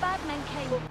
bad men came.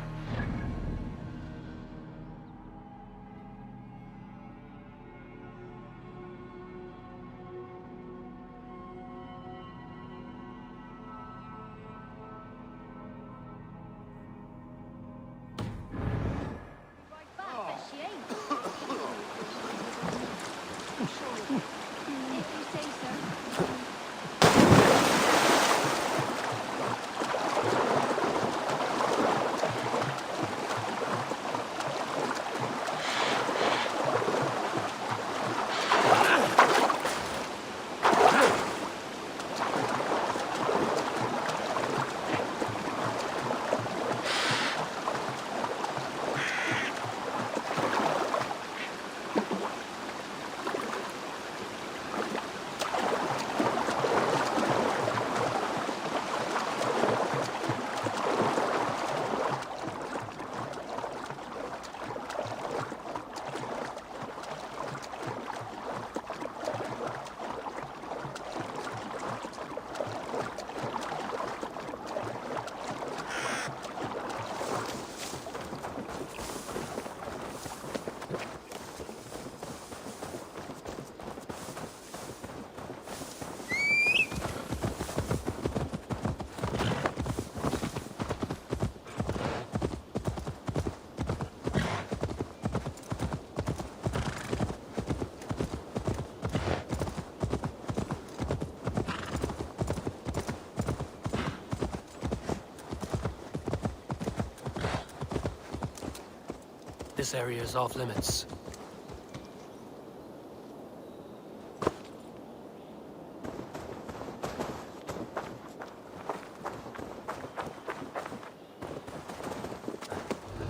This area is off limits.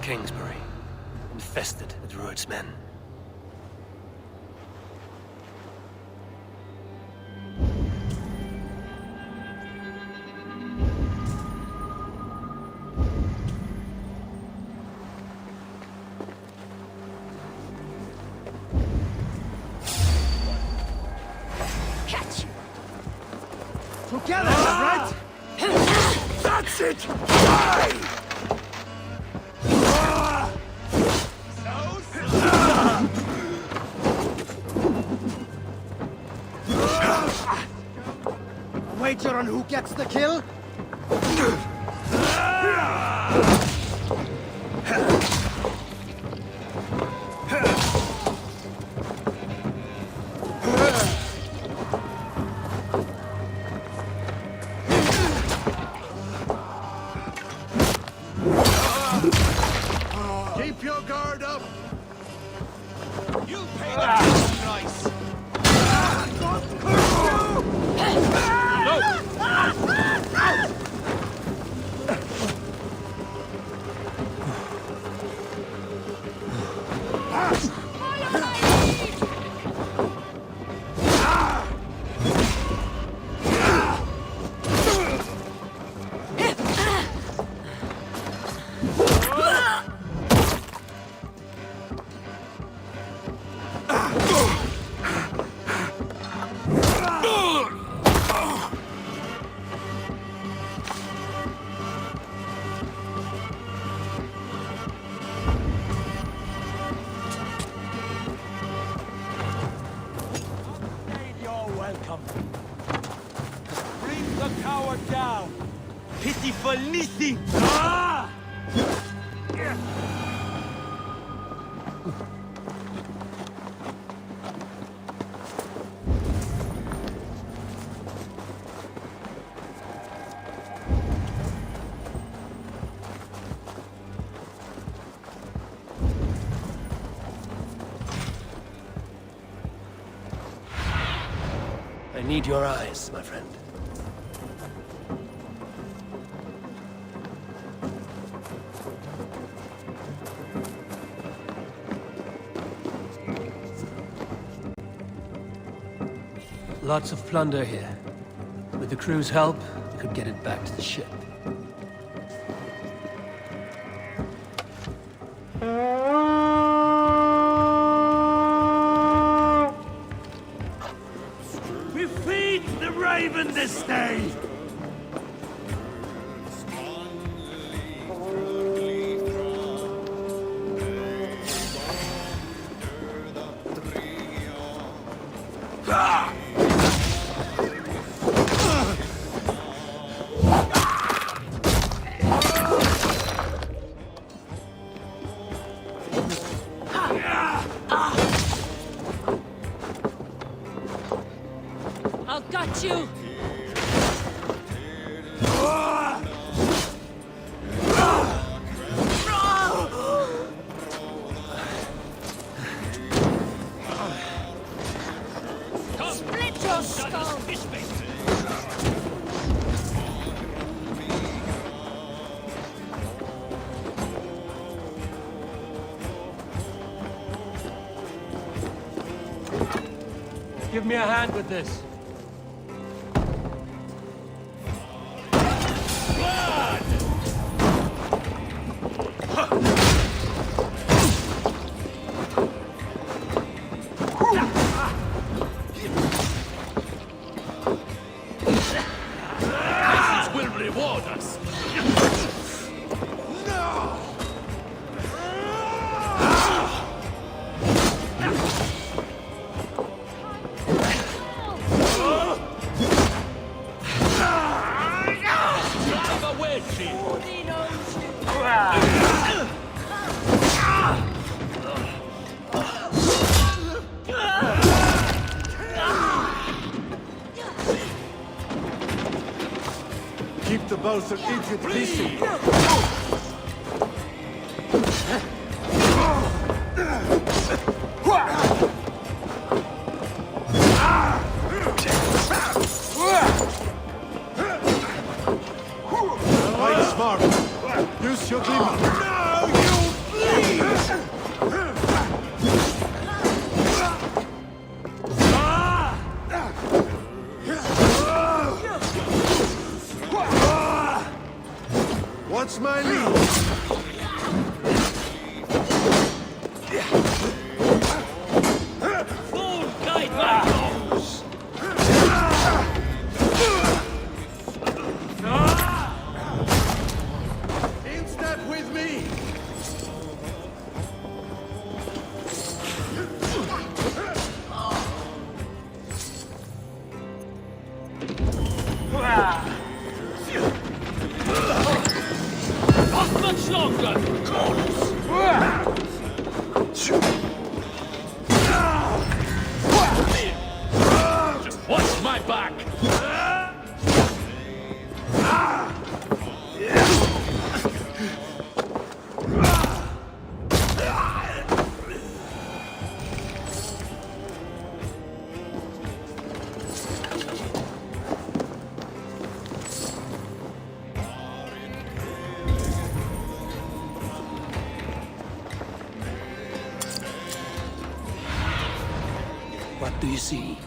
Kingsbury, infested with Druid's men. Together, right? That's it! Die! A wager on who gets the kill? Keep your guard up! You pay the price! Welcome. Bring the coward down. Pitiful Nisi! Ah! I need your eyes, my friend. Lots of plunder here. With the crew's help, we could get it back to the ship. We feed the raven this day! I'll got you! Split your skull! Give me a hand with this. Will reward us. Drive away, chief. He knows you! Keep the both of idiot busy. Fight smart. Use your glimmer. Now you bleed! What's my lead? Full guide my nose! In step with me. Not much longer! Just watch my back! What do you see?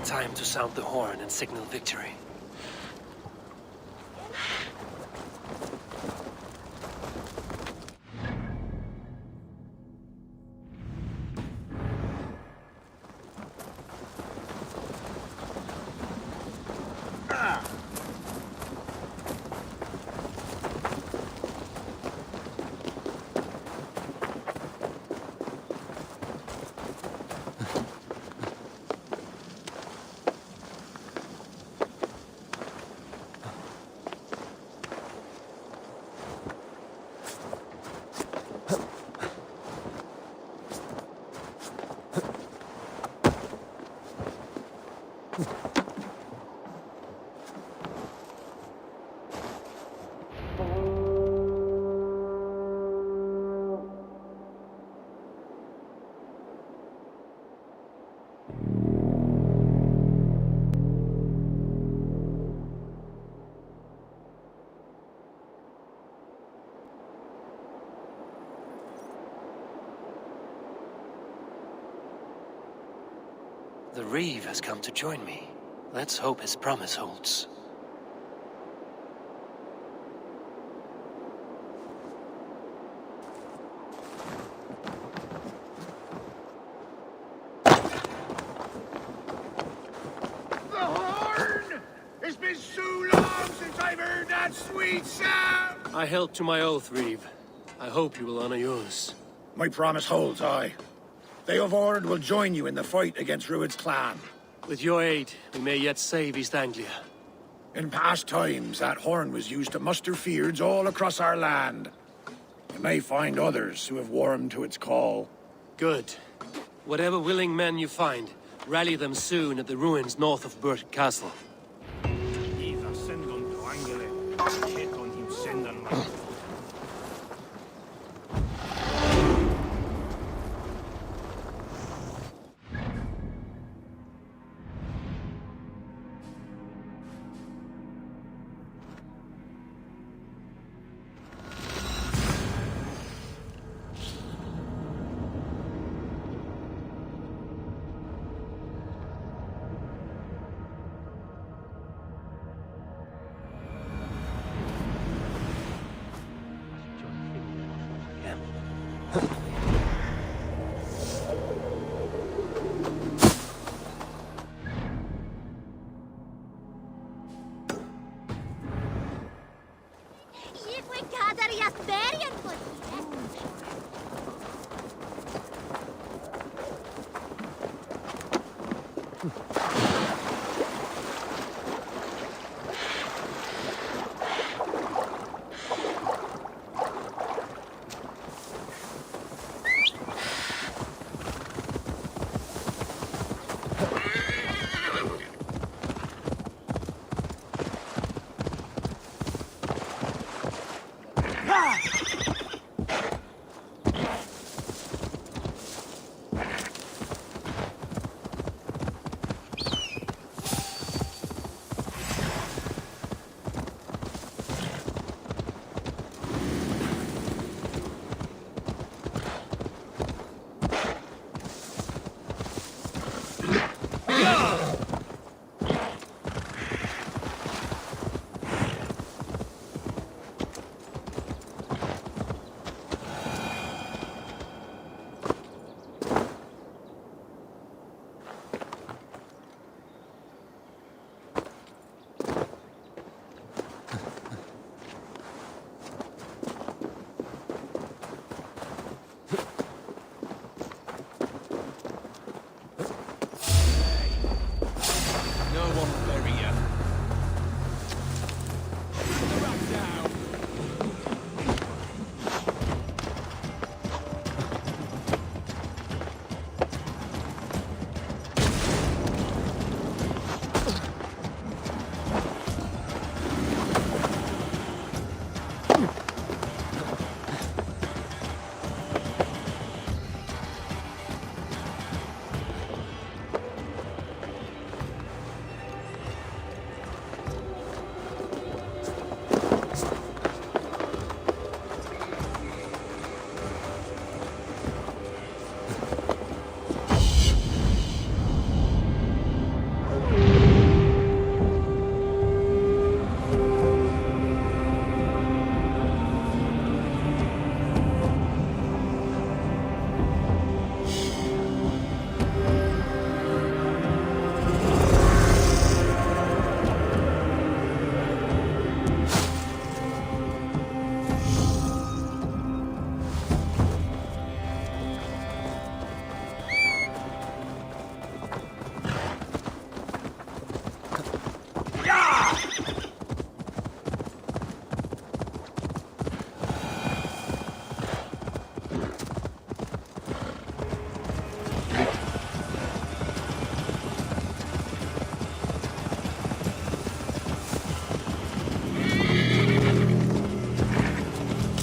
Time to sound the horn and signal victory. The Reeve has come to join me. Let's hope his promise holds. The horn! It's been so long since I've heard that sweet sound! I held to my oath, Reeve. I hope you will honor yours. My promise holds, aye. They of Ord will join you in the fight against Rued's clan. With your aid, we may yet save East Anglia. In past times, that horn was used to muster fyrds all across our land. You may find others who have warmed to its call. Good. Whatever willing men you find, rally them soon at the ruins north of Burt Castle. No one will bury you. Put the rack down.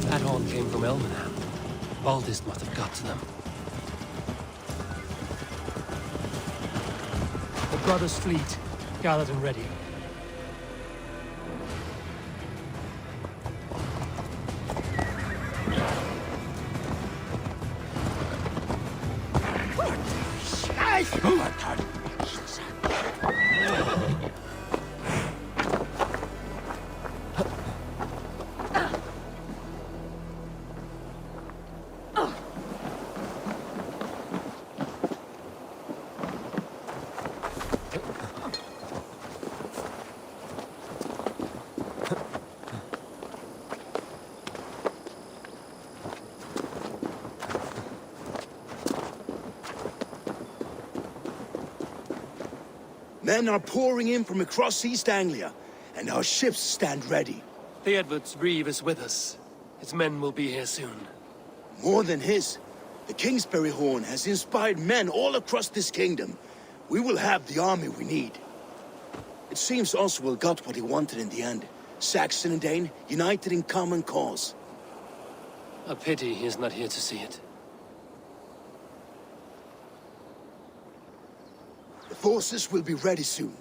That horn came from Elmenham. Baldist must have got to them. The brothers' fleet, gathered and ready. Men are pouring in from across East Anglia, and our ships stand ready. Theodward's Reeve is with us. His men will be here soon. More than his, the Kingsbury Horn has inspired men all across this kingdom. We will have the army we need. It seems Oswald got what he wanted in the end. Saxon and Dane united in common cause. A pity he is not here to see it. The forces will be ready soon.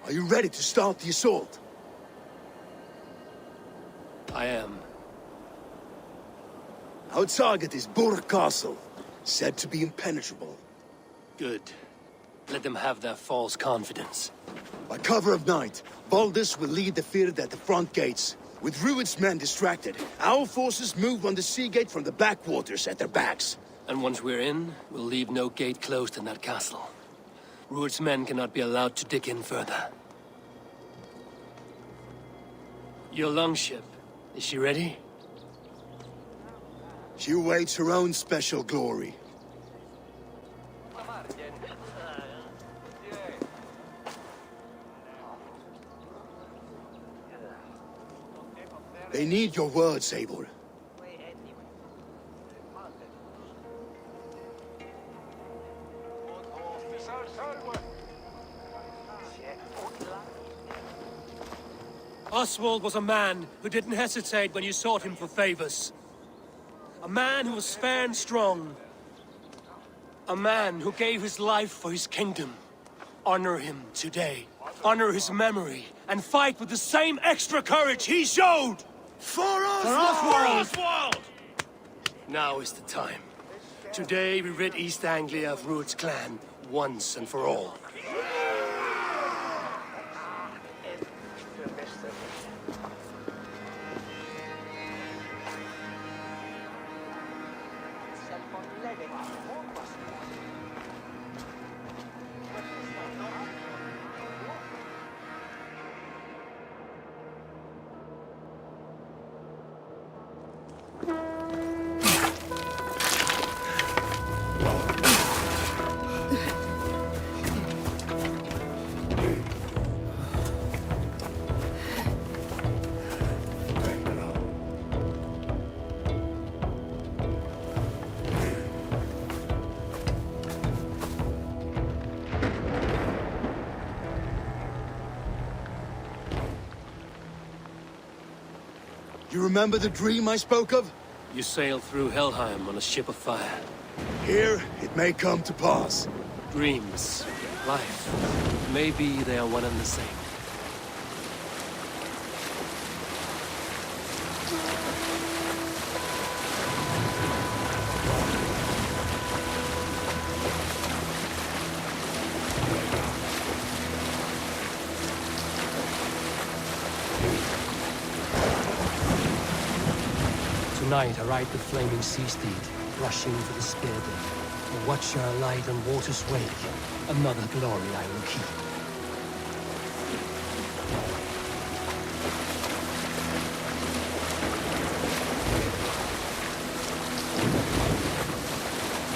Are you ready to start the assault? I am. Our target is Burg Castle, said to be impenetrable. Good. Let them have their false confidence. By cover of night, Baldus will lead the field at the front gates. With Rued's men distracted, our forces move on the sea gate from the backwaters at their backs. And once we're in, we'll leave no gate closed in that castle. Rued's men cannot be allowed to dig in further. Your longship, is she ready? She awaits her own special glory. They need your words, Eivor. Oswald was a man who didn't hesitate when you sought him for favors. A man who was fair and strong. A man who gave his life for his kingdom. Honor him today. Honor his memory. And fight with the same extra courage he showed! For Oswald! Now is the time. Today we rid East Anglia of Rued's clan, once and for all. You remember the dream I spoke of? You sailed through Helheim on a ship of fire. Here, it may come to pass. Dreams, life, maybe they are one and the same. Tonight I ride the flaming sea steed, rushing for the spear bit. A watcher light on water's wake, another glory I will keep.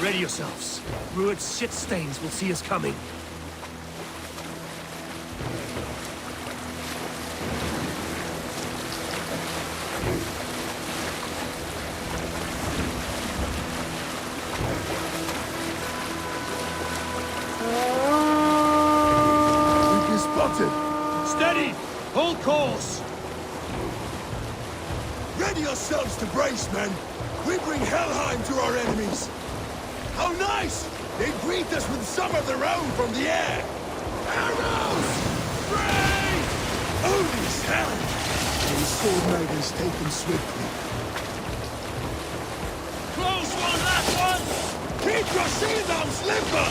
Ready yourselves. Rued's shit stains will see us coming. Steady! Hold course! Ready yourselves to brace, men! We bring Helheim to our enemies! How nice! They greet us with some of their own from the air! Arrows! Rain! Holy hell! These sword maidens take them swiftly. Close one, last one! Keep your shield arms limber!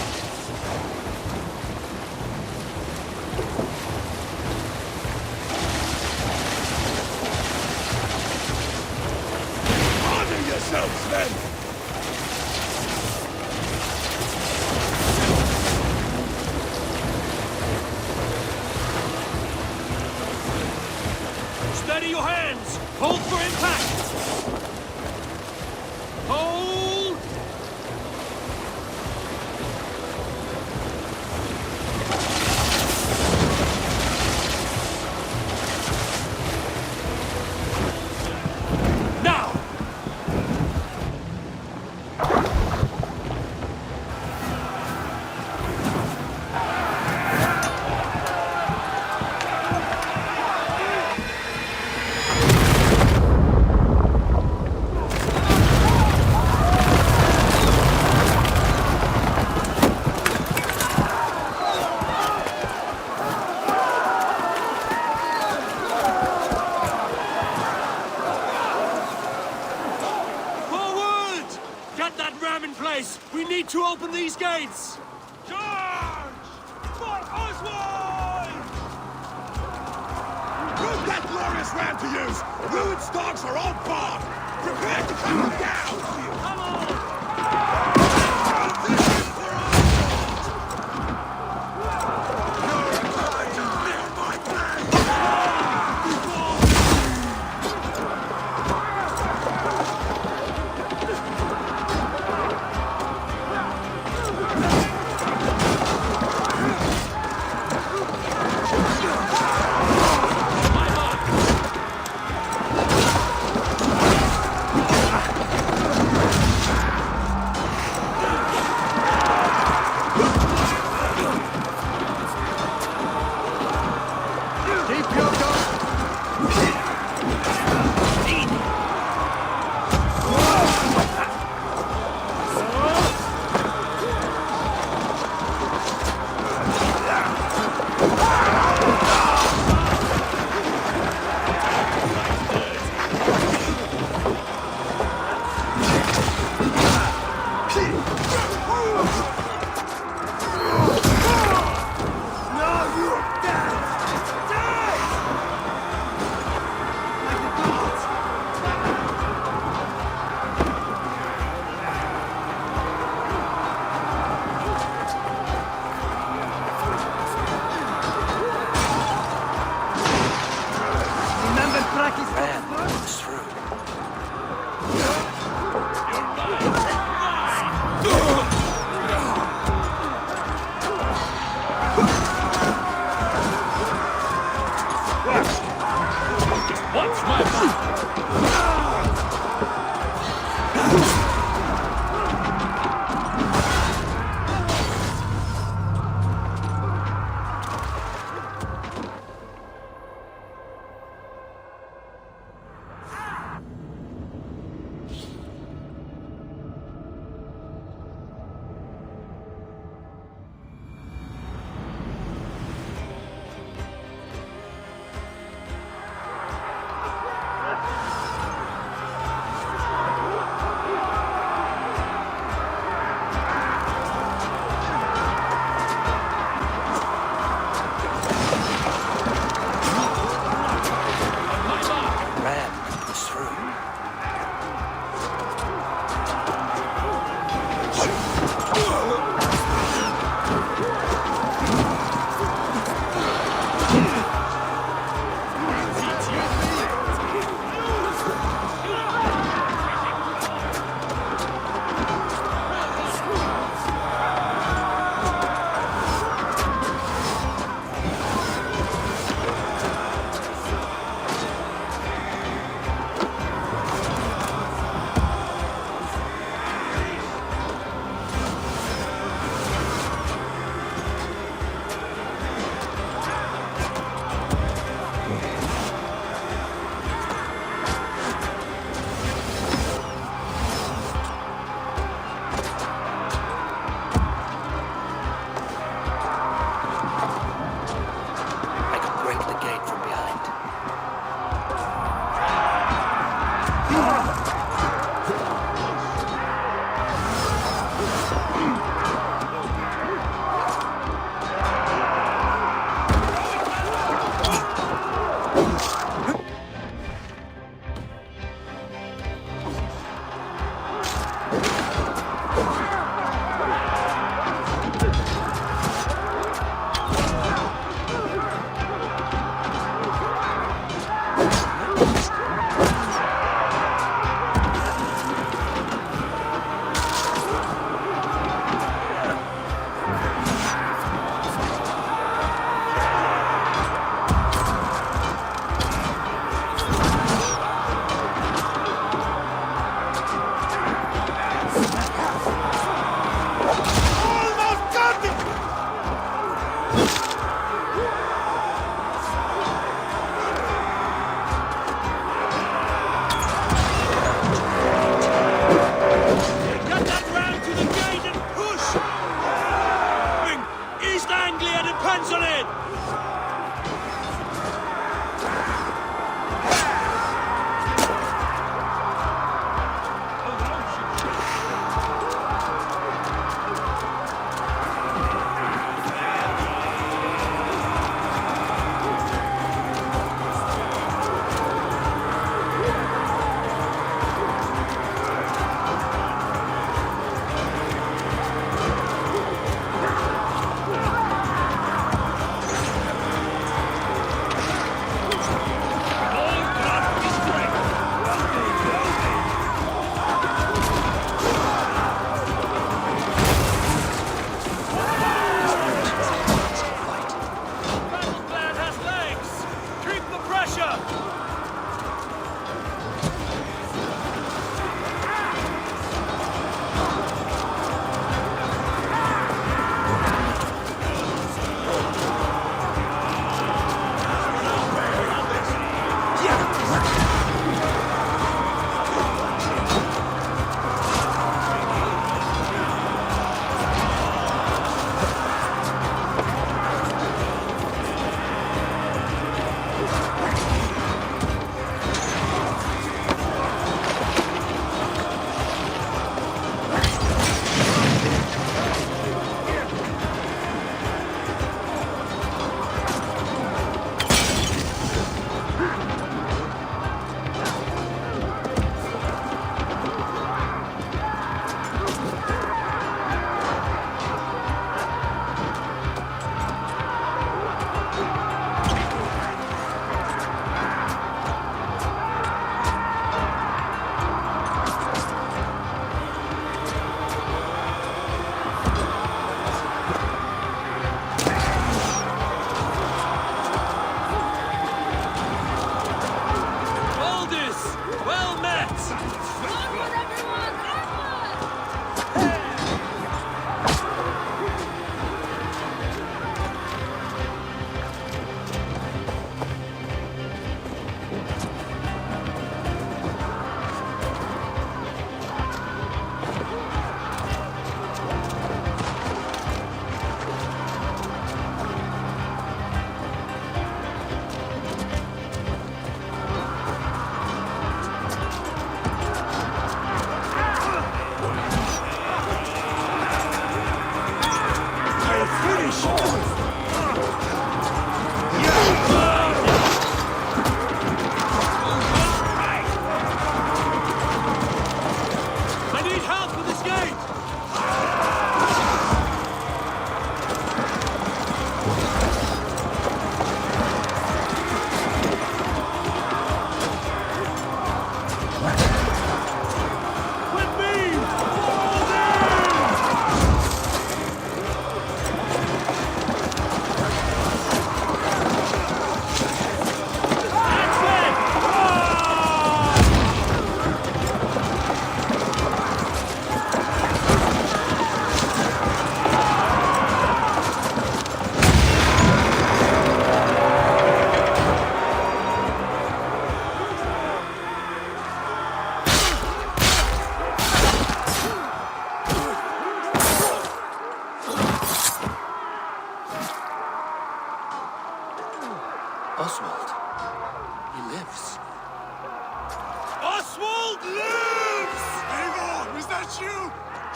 Yourselves, men! Steady your hands! Hold for impact! Hold! Now! We need to open these gates! Charge! For Oswald! Prove that glorious ram to use! Rued's dogs are all barred! Prepare to come down! Come on! This is for Oswald! You're going to feel my pain!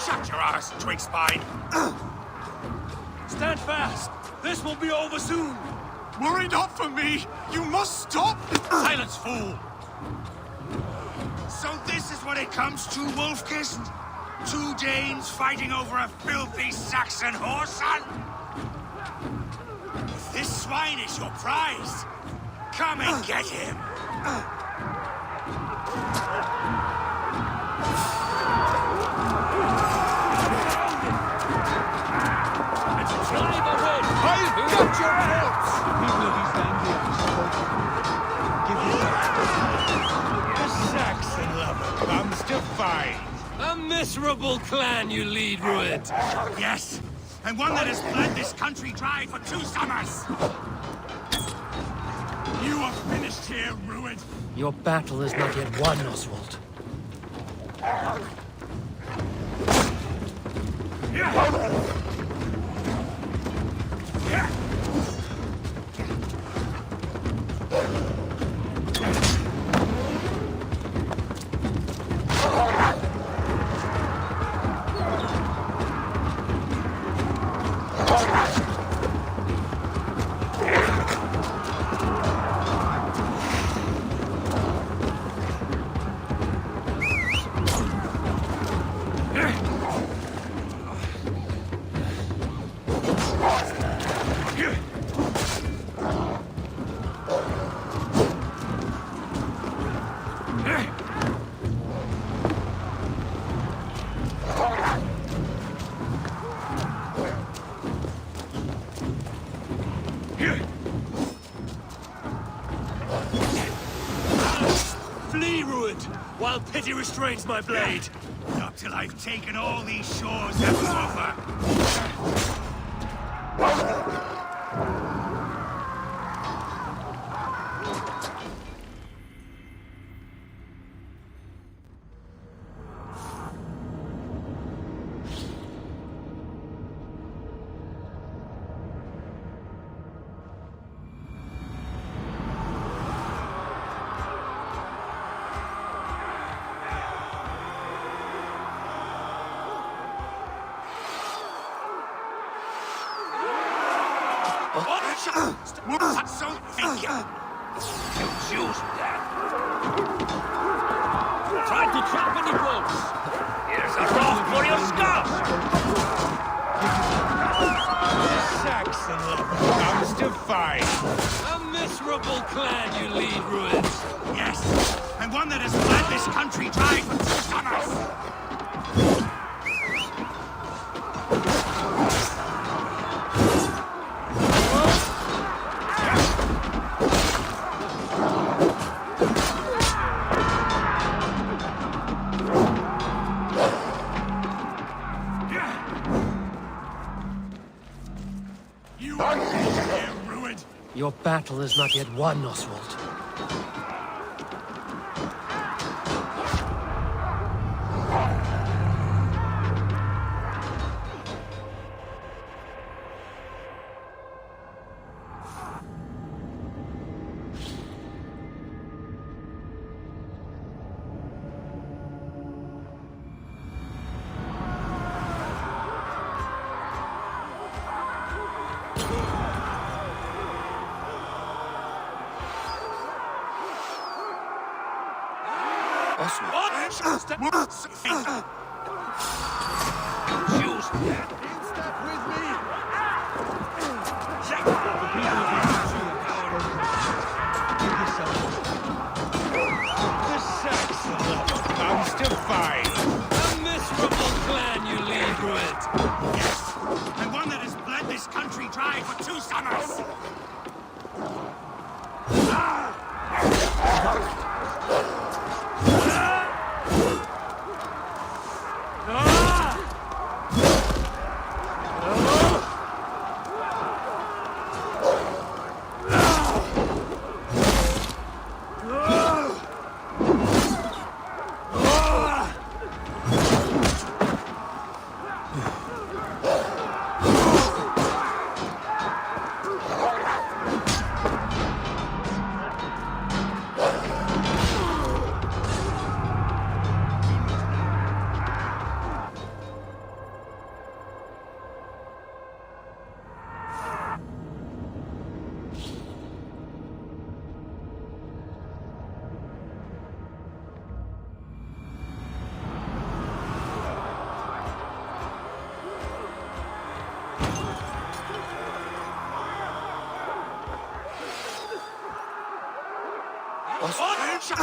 Shut your arse, twig spine! Stand fast! This will be over soon! Worry not for me! You must stop! Silence, fool! So this is what it comes to, Wolfkist? 2 Danes fighting over a filthy Saxon whoreson? If this swine is your prize, come and get him! I'll cut your corpse! The Saxon lover comes to fight. A miserable clan you lead, Rued. Yes, and one that has bled this country dry for 2 summers. You are finished here, Rued. Your battle is not yet won, Oswald. Flee, Rued, while pity restrains my blade. Not till I've taken all these shores have to offer. So think you choose that. Try to trap any boats. Here's a rock for your scalp. The Saxon lover comes to fight. A miserable clan you lead, Rued. Yes, and one that has bled this country dry for 2 summers. You are here, Rued. Your battle is not yet won, Oswald. Choose that. In step with me! The Saxon lover comes to fight. A miserable clan you lead, Rued. Yes, and one that has bled this country dry for 2 summers. Watch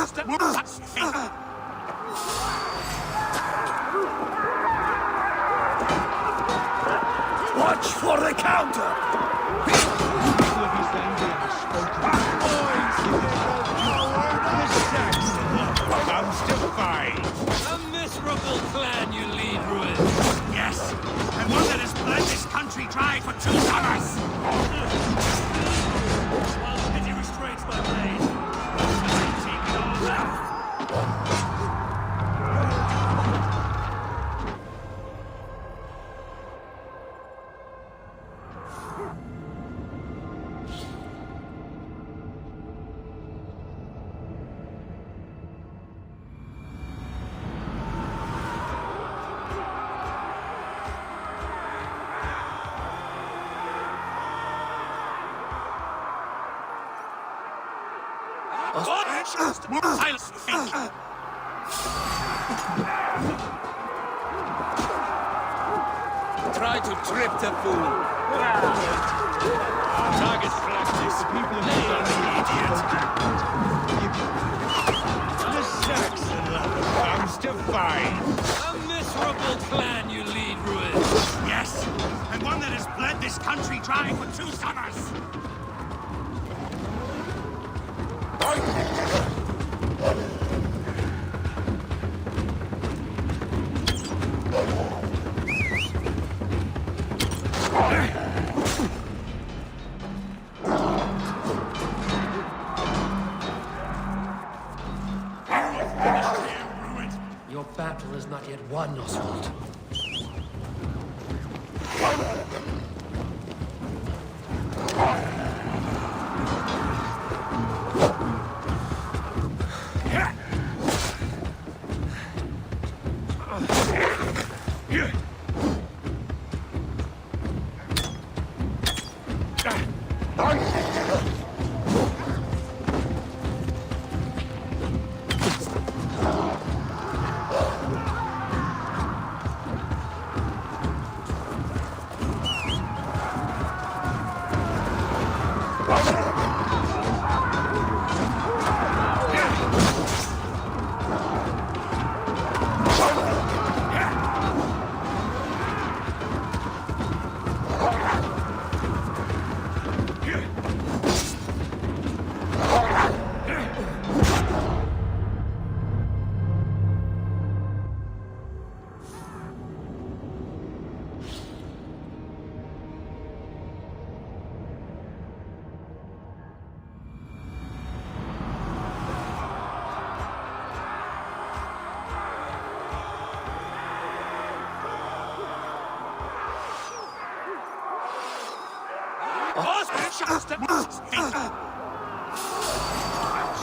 for the counter! Comes to fight. A miserable clan you lead, Ruin. Yes, and one that has bled this country dry for 2 summers. While pity restrains my blade, I take it all now. Try to trip the fool. Target practice. People The Saxon lover comes to fight. A miserable clan you lead, Ruin. Yes, and one that has bled this country dry for 2 summers. Your battle is not yet won, Oswald.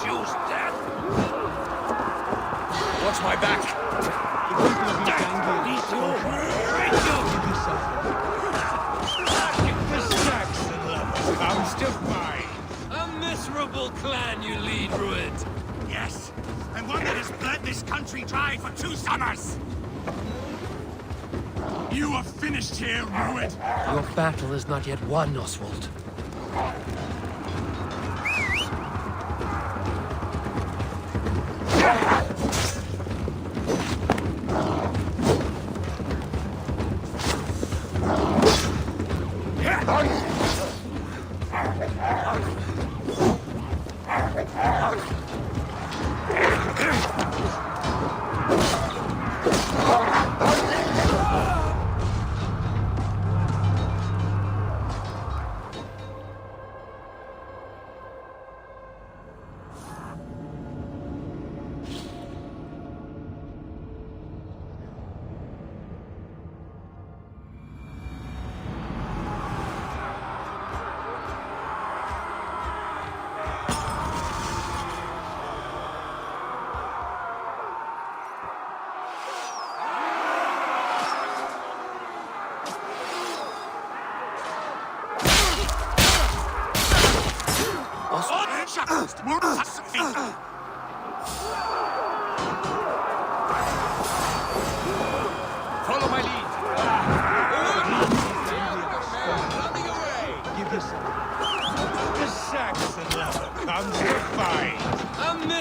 Choose death. Watch my back! The Saxon lover comes to fight. A miserable clan you lead, Ruin. Yes, and one that has bled this country dry for 2 summers. You are finished here, Ruin. Your battle is not yet won, Oswald.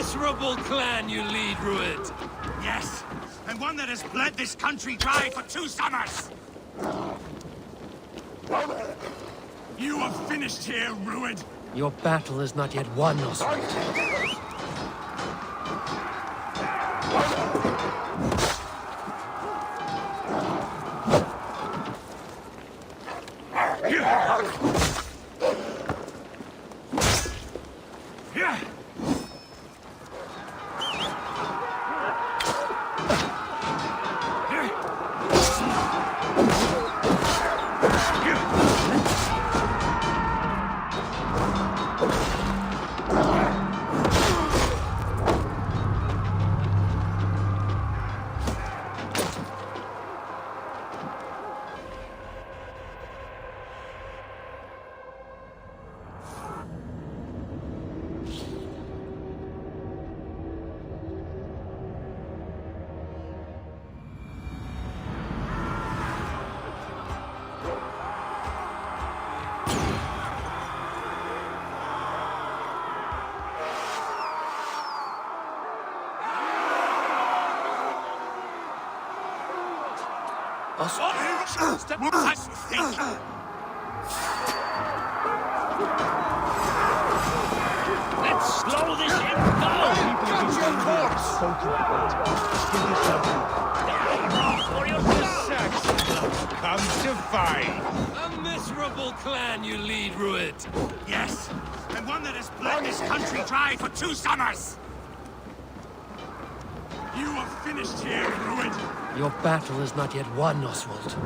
miserable clan you lead, Rued. Yes, and one that has bled this country dry for 2 summers! You are finished here, Rued! Your battle is not yet won, Oswald. Step Let's slow this in. Go! Got your corpse! For yourself! Comes to fight! A miserable clan you lead, Rued. Yes, and one that has bled this country dry for 2 summers! You are finished here, Rued! Your battle is not yet won, Oswald.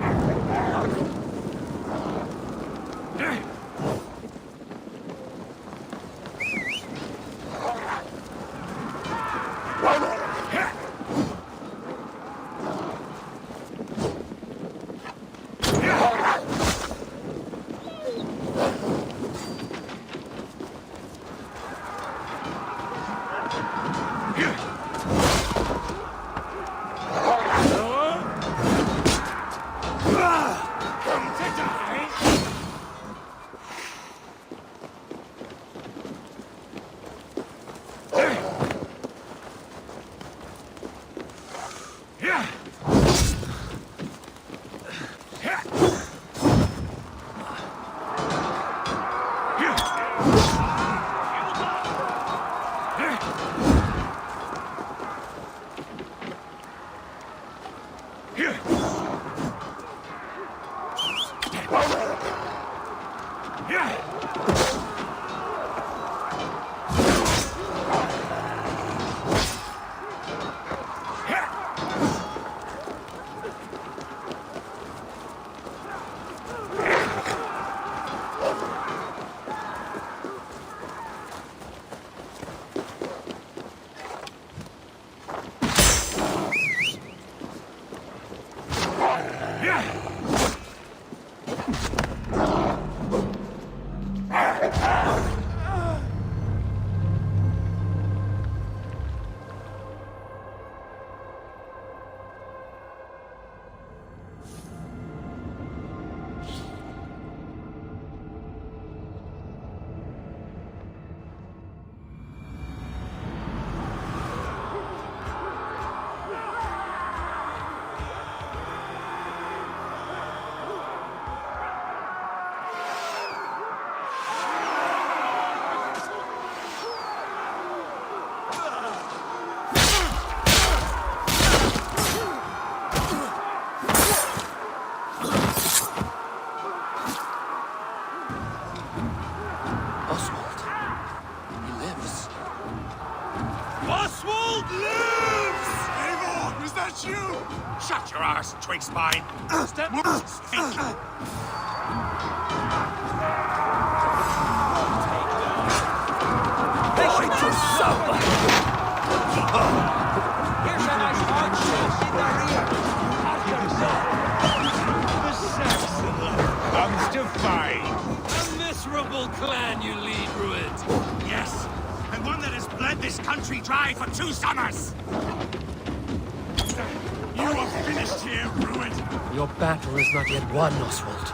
Shut your arse, twig spine! Step Comes to fight! A miserable clan you lead, Rued. Yes, and one that has bled this country dry for 2 summers! You are finished here, Rued! Your battle is not yet won, Oswald.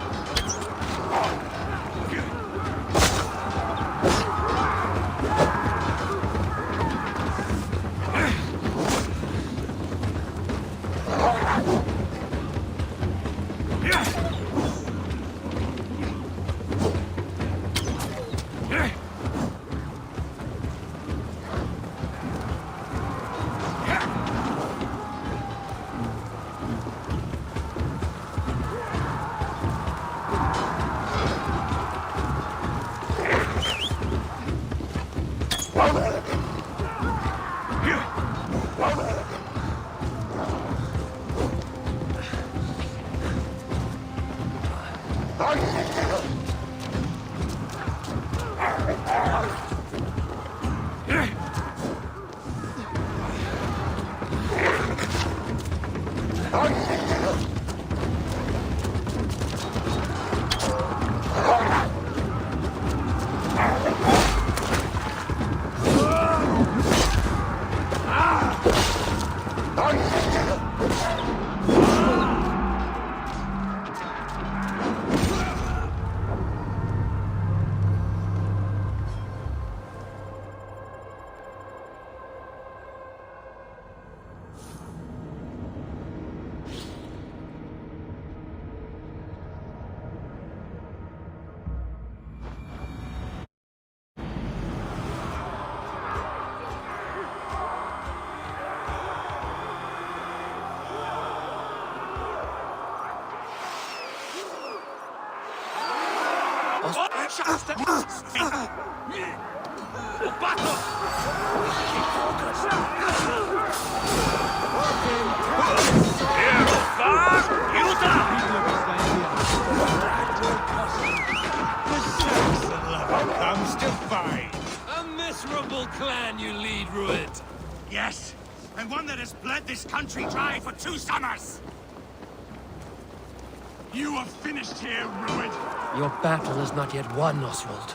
Comes to fight. A miserable clan you lead, Rued. Yes, and one that has bled this country dry for 2 summers. You are finished here, Rued. Your battle is not yet won, Oswald.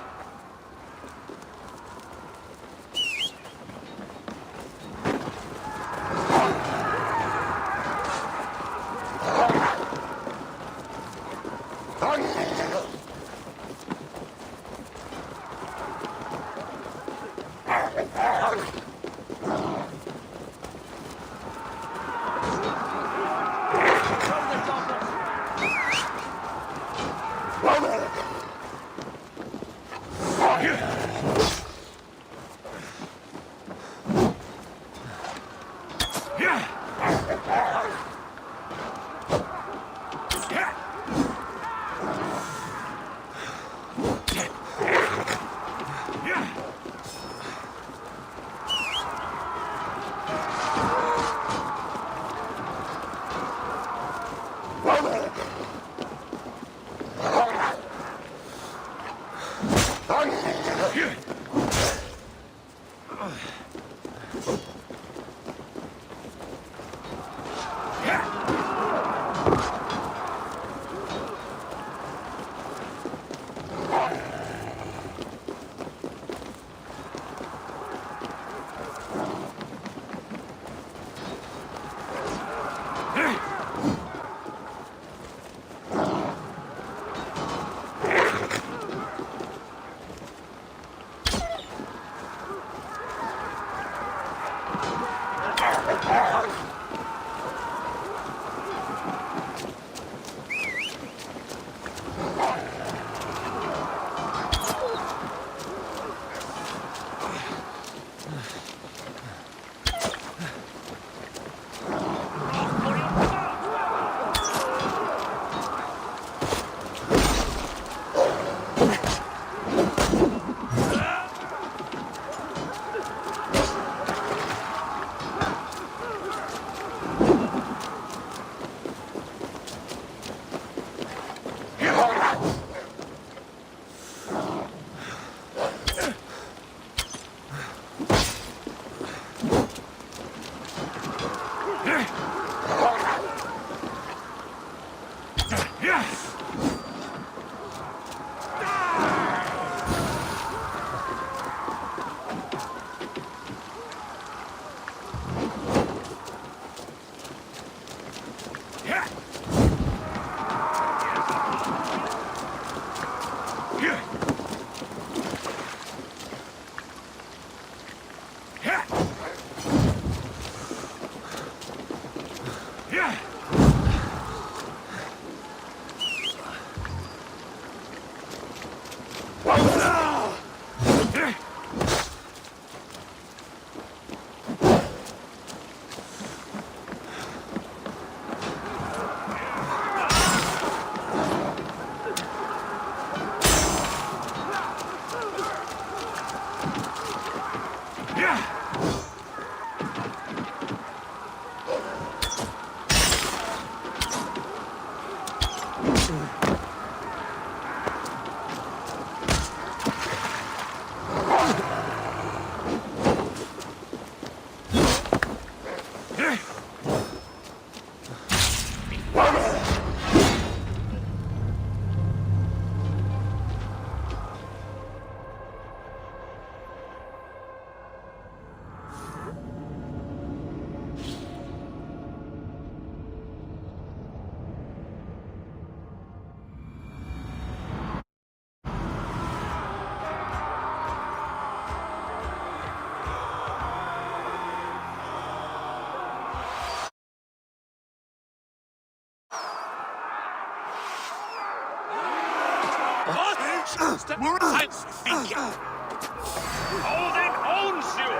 Odin owns you!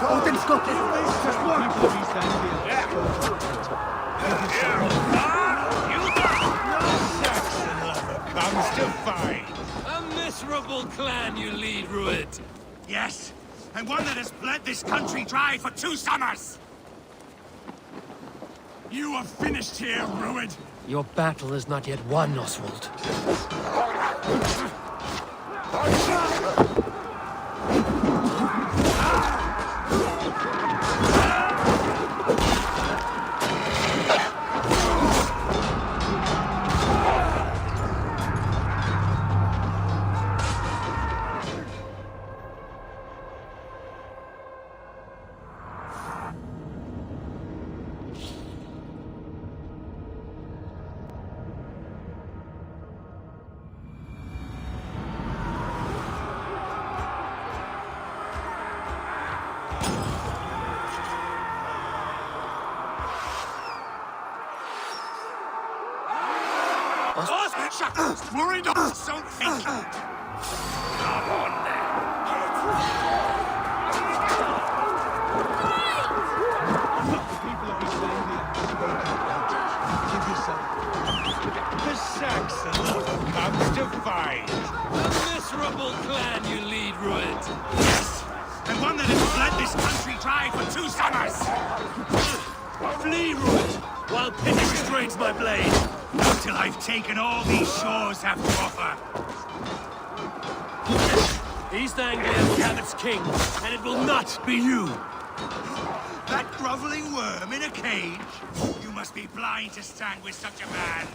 Odin's got it! Just one! Yeah. Saxon lover comes to fight. A miserable clan you lead, Rued. Yes, and one that has bled this country dry for 2 summers. You are finished here, Rued. Your battle is not yet won, Oswald. Worried on something. Come on then. The Saxon lover comes to fight. A miserable clan you lead, Rued. Yes, and one that has bled this country dry for 2 summers. Flee, Rued, while pity restrains my blade. Not till I've taken all these shores have to offer. East Anglia will have its king, and it will not be you. That groveling worm in a cage? You must be blind to stand with such a man.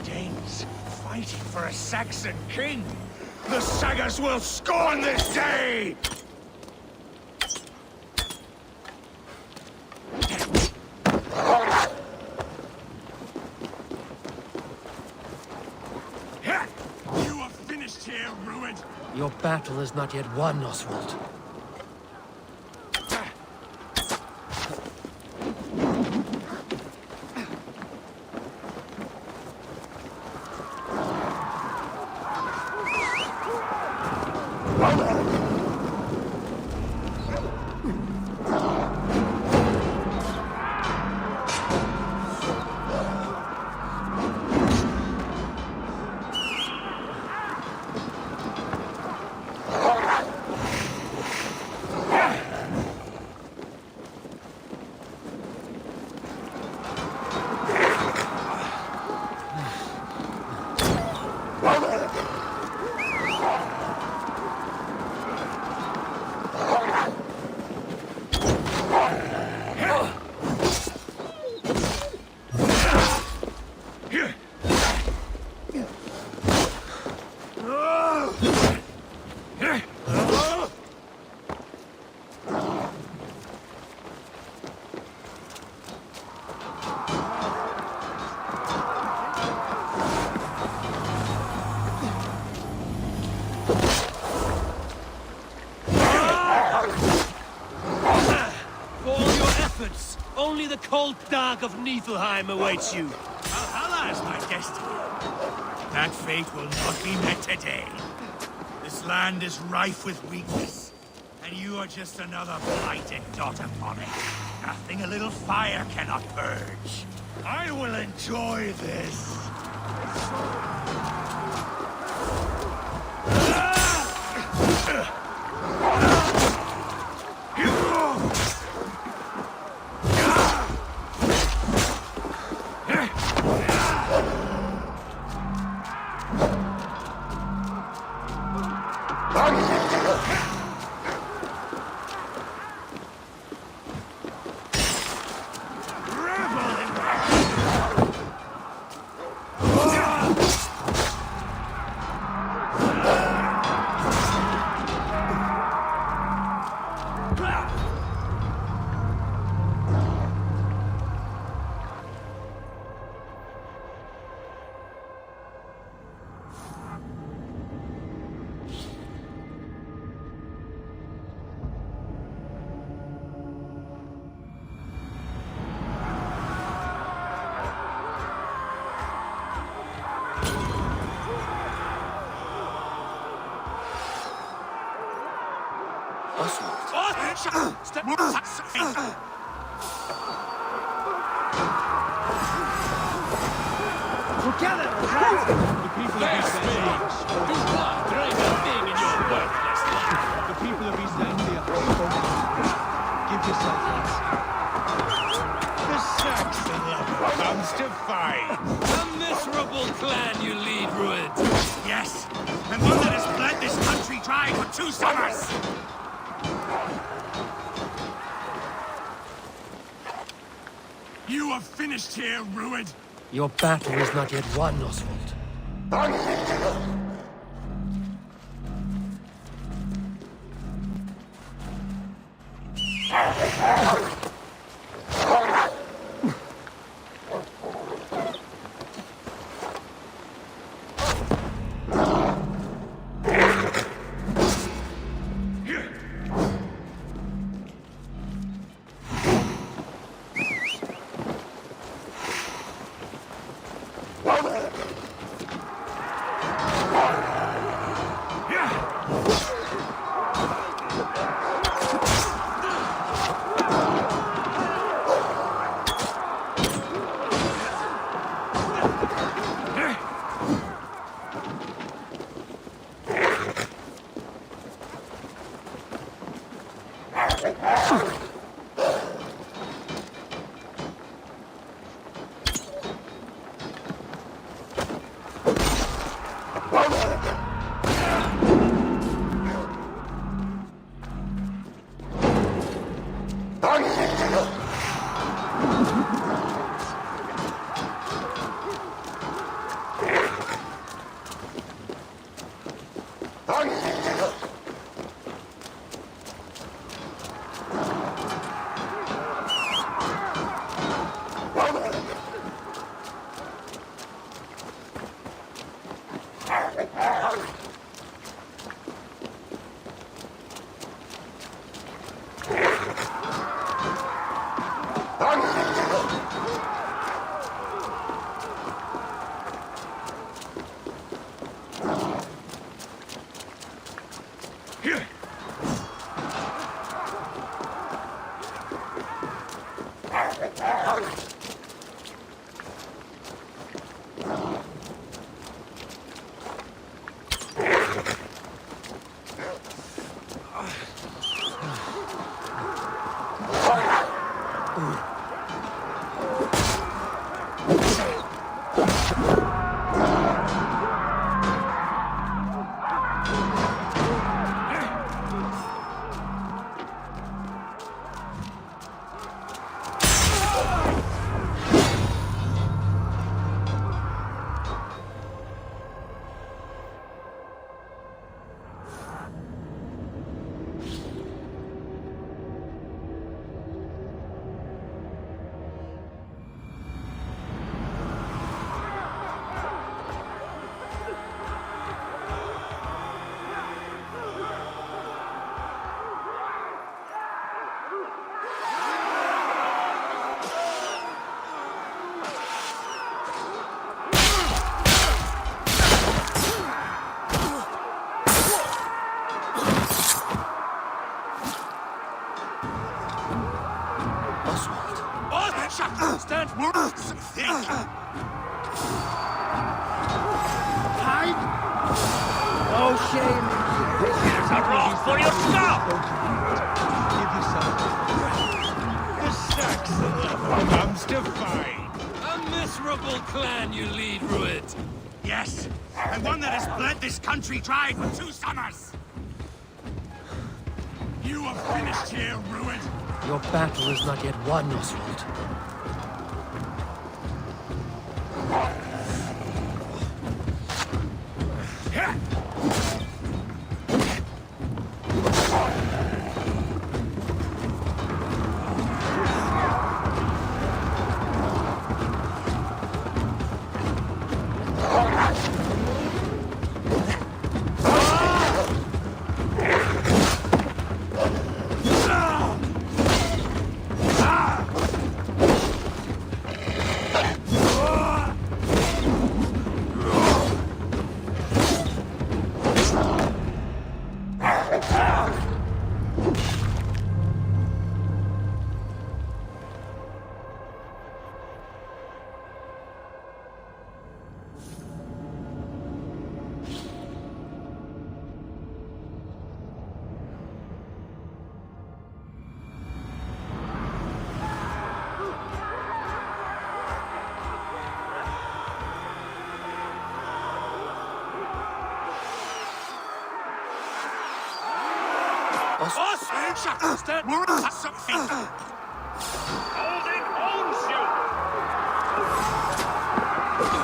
Danes fighting for a Saxon king. The Sagas will scorn this day! You are finished here, Rued. Your battle is not yet won, Oswald. Only the cold dark of Niflheim awaits you. Valhalla is my destiny. That fate will not be met today. This land is rife with weakness, and you are just another blighted dot upon it. Nothing a little fire cannot purge. I will enjoy this. Together! The people of East Anglia. Do not drink a thing in your worthless life. The people of East Anglia. Give yourself rest. The Saxon lover comes to fight. A miserable clan you lead, Ruined. Yes, and one that has bled this country dry for 2 summers. You are finished here, Ruined. Your battle is not yet won, Oswald. Stand words! Think! Hide! No shame. Here's a roll for your scalp! Give yourself The Saxon lover comes to fight. a miserable clan you lead, Ruined. Yes, and one that has bled this country dry for 2 summers. You are finished here, Ruined. Your battle is not yet won, Oswald.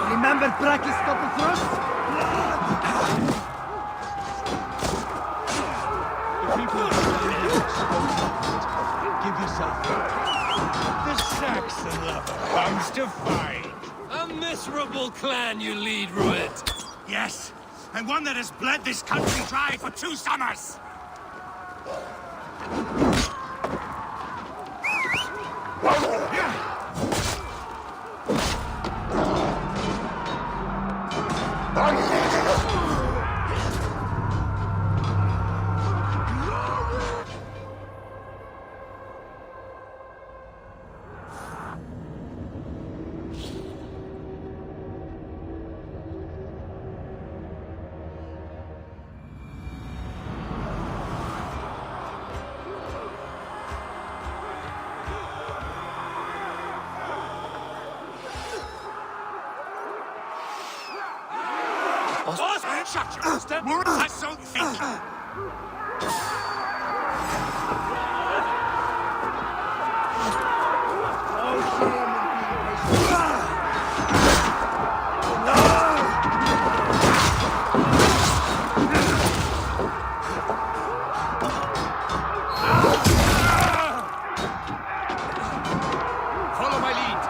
Remember practice double thrust? The people of this land are exposed. Give yourself up. The Saxon lover comes to fight. A miserable clan you lead, Ruet. Yes, and one that has bled this country dry for 2 summers. Shut your mouth! I so think. Follow my lead.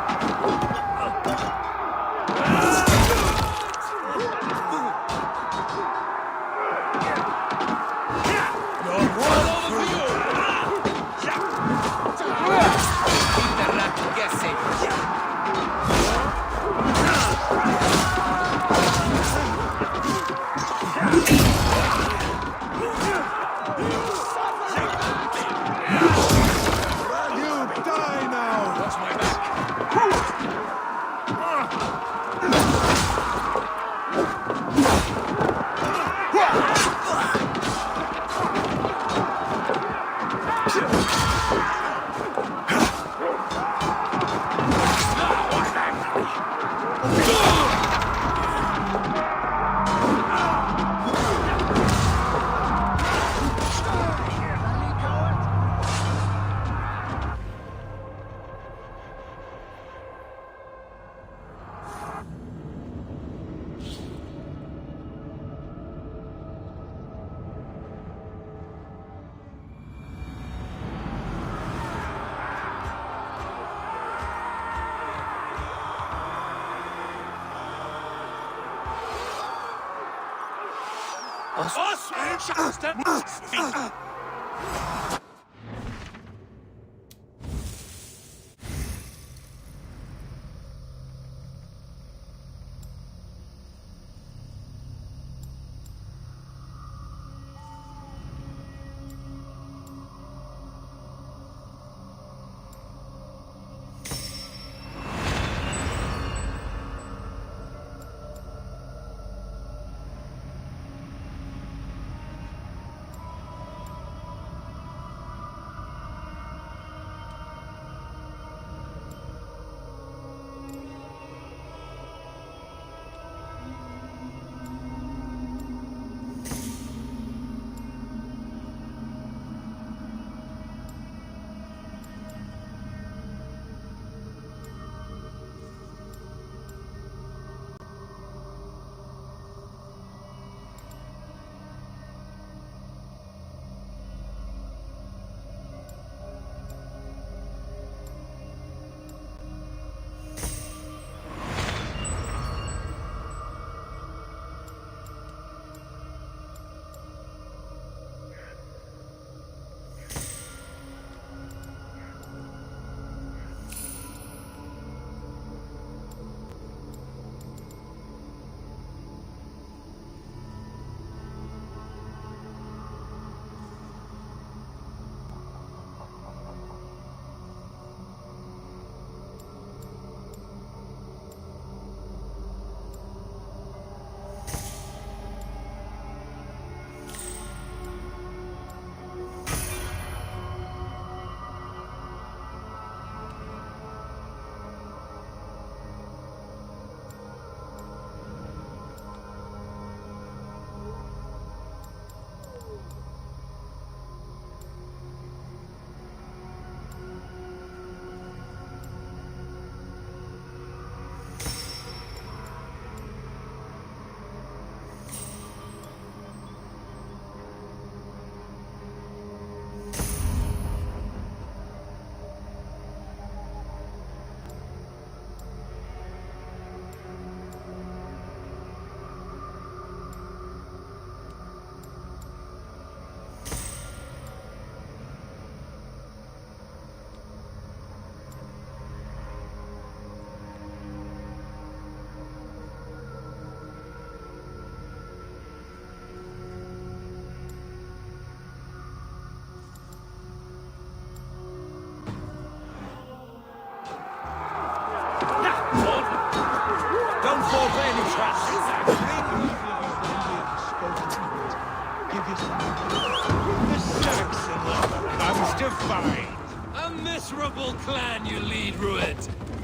comes to find. A miserable clan you lead, Rued.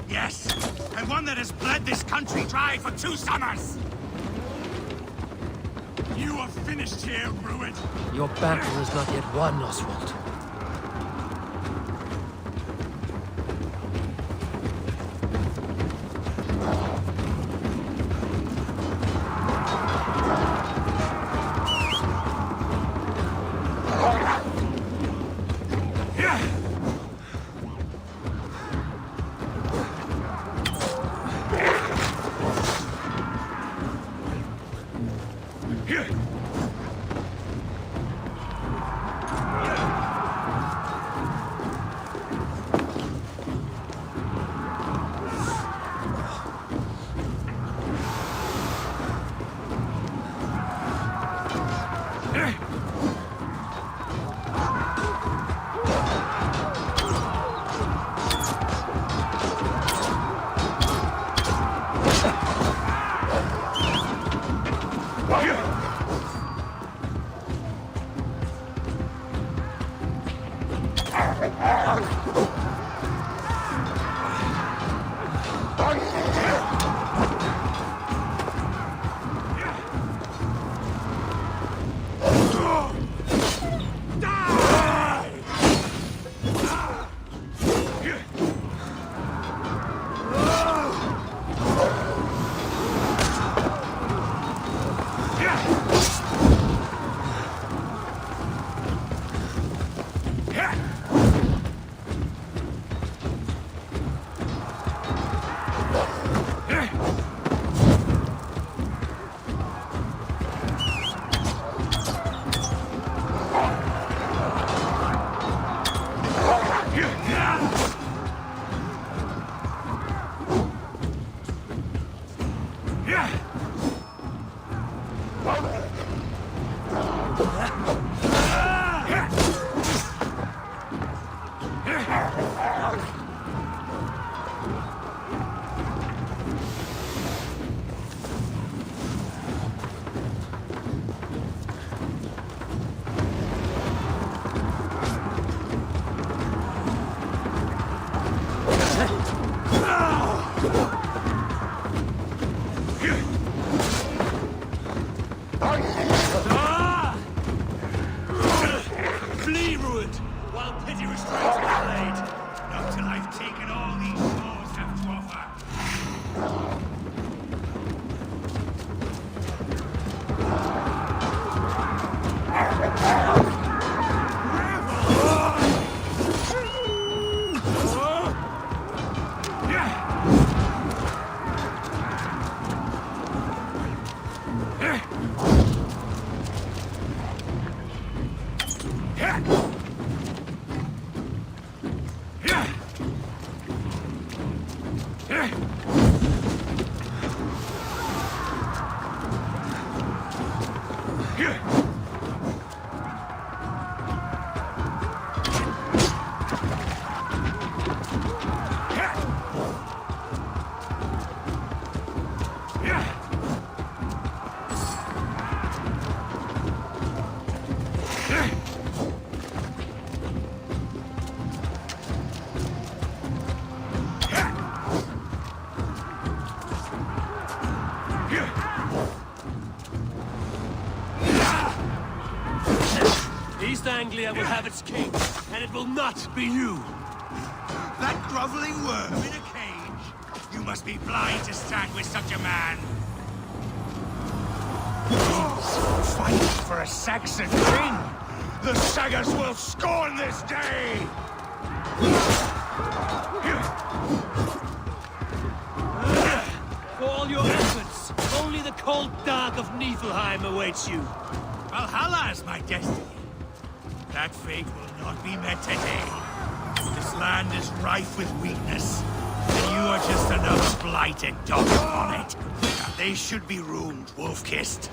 Yes, and one that has bled this country dry for 2 summers. You are finished here, Rued. Your battle is not yet won, Oswald. Flee, Rued, while pity restrains the blade. Not till I've taken all these foes have to offer. East Anglia will have its king, and it will not be you. That groveling worm in a cage? You must be blind to stand with such a man. Fight for a Saxon king! The Saggers will scorn this day! For all your efforts, only the cold dark of Niflheim awaits you. Valhalla is my destiny. That fate will not be met today. This land is rife with weakness, and you are just another blighted dog upon it. They should be ruined, wolf-kissed.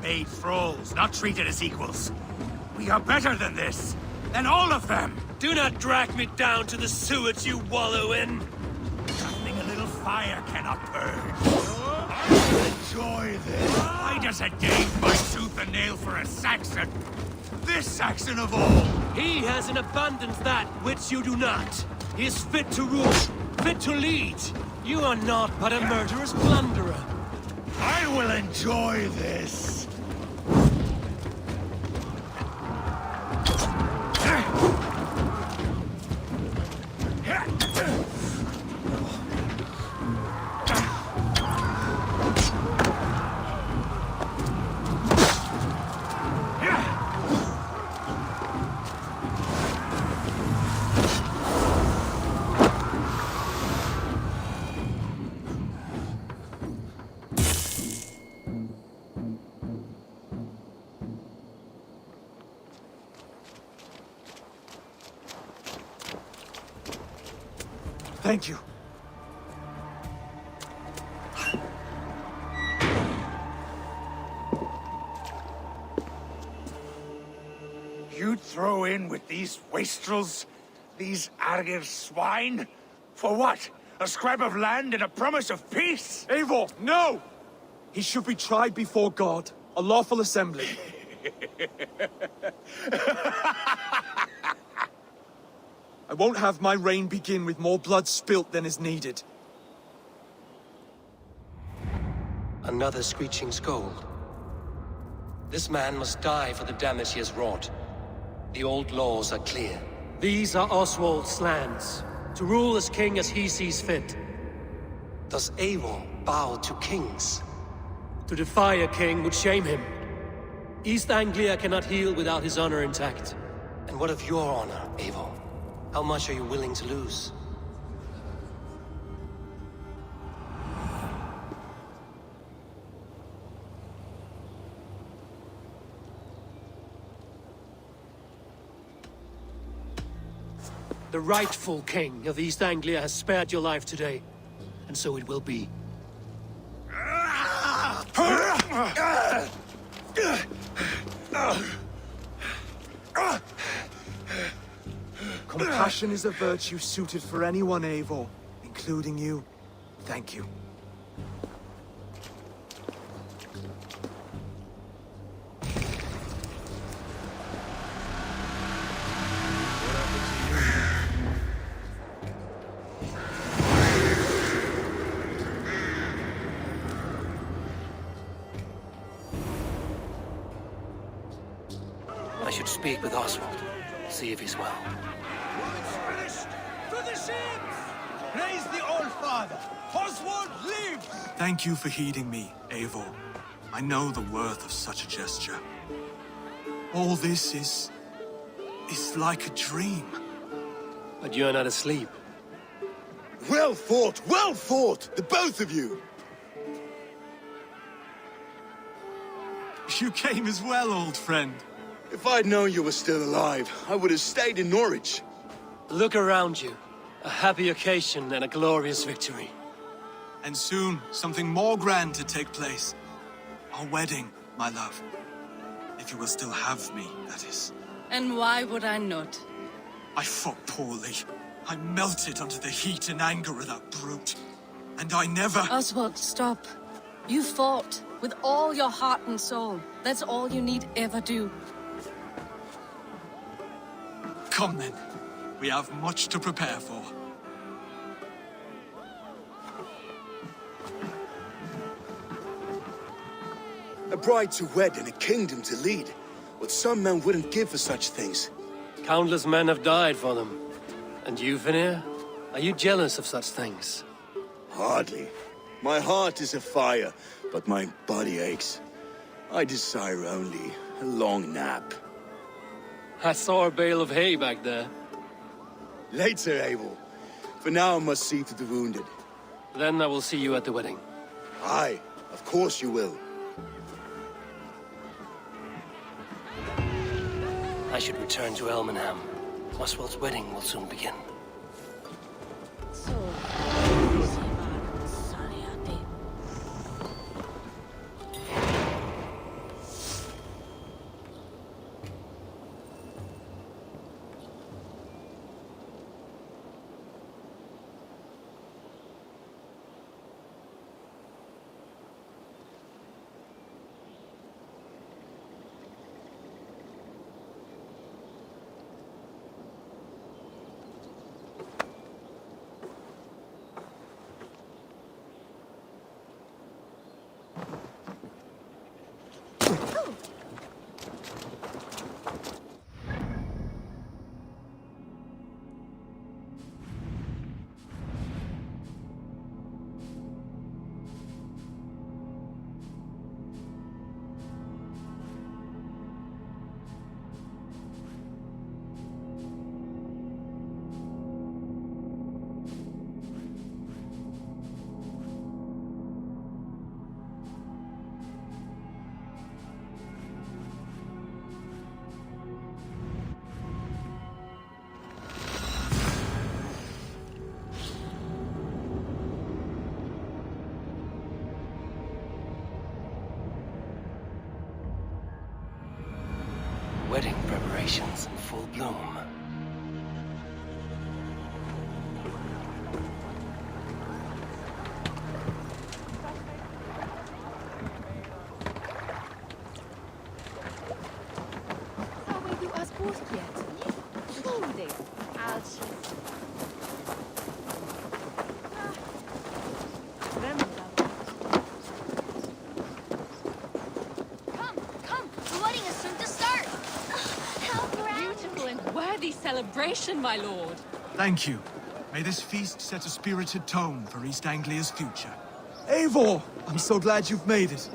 Made thralls, not treated as equals. We are better than this, than all of them. Do not drag me down to the sewers you wallow in. Nothing a little fire cannot purge. I will enjoy this. Why does a Dane fight tooth and nail for a Saxon? This Saxon of all! He has in abundance that which you do not. He is fit to rule, fit to lead. You are not but a murderous plunderer. I will enjoy this! Thank you. You'd throw in with these wastrels? These Argir swine? For what? A scrap of land and a promise of peace? Eivor, no! He should be tried before God, a lawful assembly. I won't have my reign begin with more blood spilt than is needed. Another screeching scold. This man must die for the damage he has wrought. The old laws are clear. These are Oswald's lands, to rule as king as he sees fit. Does Eivor bow to kings? To defy a king would shame him. East Anglia cannot heal without his honor intact. And what of your honor, Eivor? How much are you willing to lose? The rightful king of East Anglia has spared your life today, and so it will be. Compassion is a virtue suited for anyone, Eivor, including you. Thank you. I should speak with Oswald, see if he's well. Praise the Old Father! Oswald lives! Thank you for heeding me, Eivor. I know the worth of such a gesture. All this is like a dream. But you're not asleep. Well fought, the both of you! You came as well, old friend. If I'd known you were still alive, I would have stayed in Norwich. Look around you. A happy occasion and a glorious victory. And soon, something more grand to take place. Our wedding, my love. If you will still have me, that is. And why would I not? I fought poorly. I melted under the heat and anger of that brute. And I never... Oswald, stop. You fought with all your heart and soul. That's all you need ever do. Come then. We have much to prepare for. A bride to wed and a kingdom to lead. What some men wouldn't give for such things. Countless men have died for them. And you, Vanir? Are you jealous of such things? Hardly. My heart is afire, but my body aches. I desire only a long nap. I saw a bale of hay back there. Later, Abel. For now, I must see to the wounded. Then I will see you at the wedding. Aye, of course you will. I should return to Elmenham. Oswald's wedding will soon begin. So, wedding preparations in full bloom. Sabe du hast Brust jetzt? Schuldig. Als... Come! The wedding is soon to start! Help around! Beautiful and worthy celebration, my lord! Thank you. May this feast set a spirited tone for East Anglia's future. Eivor! I'm so glad you've made it.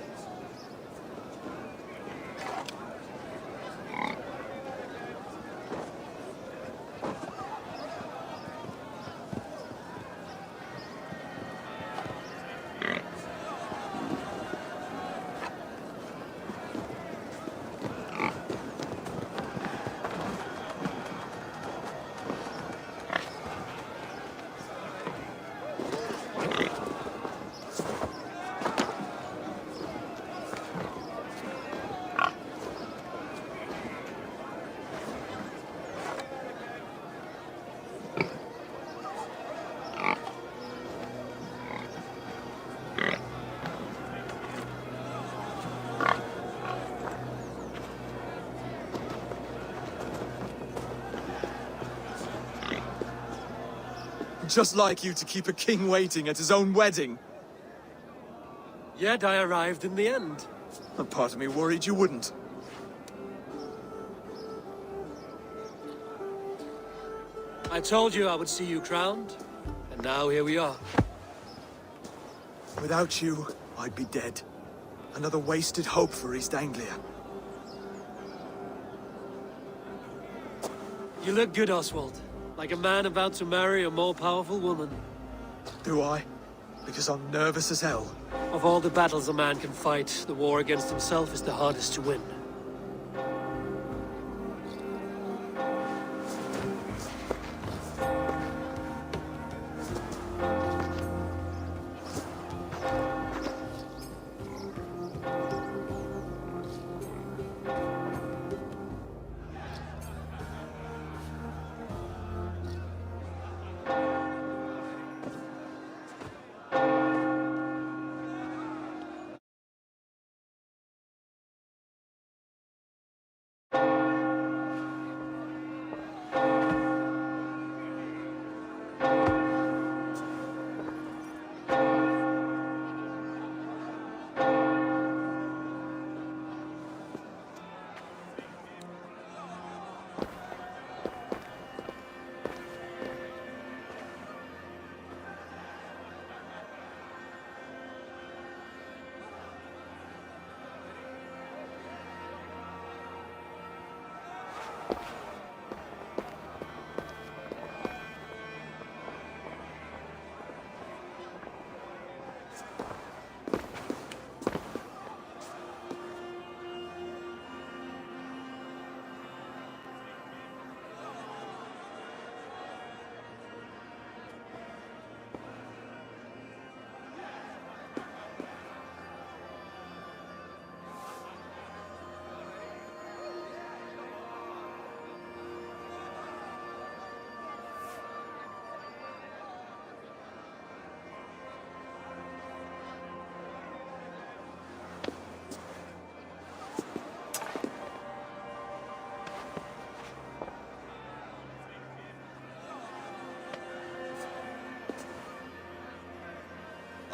Just like you to keep a king waiting at his own wedding. Yet I arrived in the end. A part of me worried you wouldn't. I told you I would see you crowned, and now here we are. Without you, I'd be dead. Another wasted hope for East Anglia. You look good, Oswald. Like a man about to marry a more powerful woman. Do I? Because I'm nervous as hell. Of all the battles a man can fight, the war against himself is the hardest to win.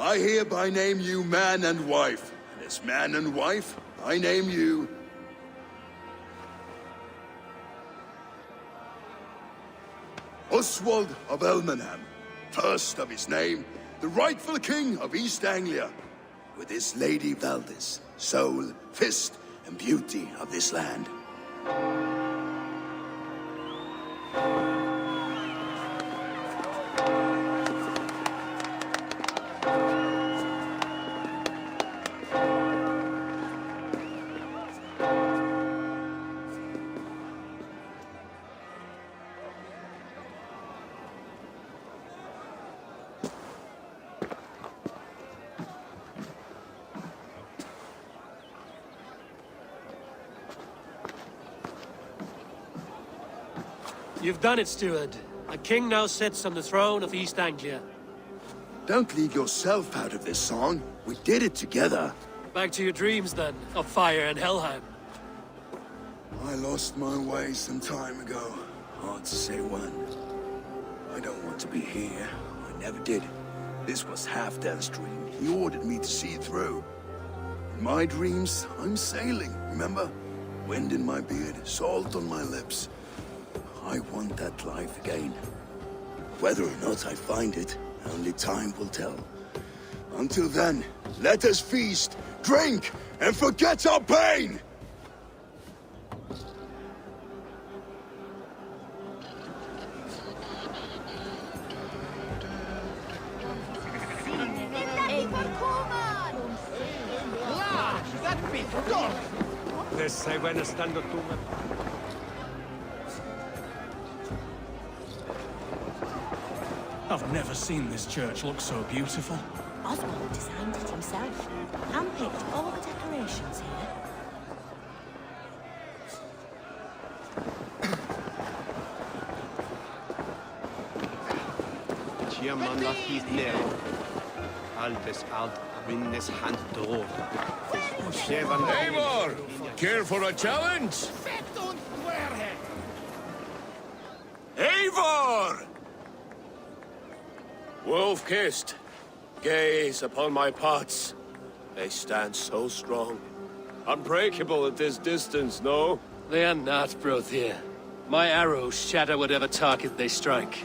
I hereby name you man and wife, and as man and wife, I name you... Oswald of Elmenham, first of his name, the rightful king of East Anglia, with his lady Valdis, soul, fist, and beauty of this land. You've done it, steward. A king now sits on the throne of East Anglia. Don't leave yourself out of this song. We did it together. Back to your dreams, then, of fire and Helheim. I lost my way some time ago. Hard to say when. I don't want to be here. I never did. This was Halfdan's dream. He ordered me to see it through. In my dreams, I'm sailing, remember? Wind in my beard, salt on my lips. I want that life again. Whether or not I find it, only time will tell. Until then, let us feast, drink, and forget our pain! I've never seen this church look so beautiful. Oswald designed it himself. Handpicked all the decorations here. Chiamanda hit nero. Alpes alt winnes hand door. Eivor! Care for a challenge? Eivor! Wolf-kissed, gaze upon my pots. They stand so strong. Unbreakable at this distance, no? They are not, Brothier. My arrows shatter whatever target they strike.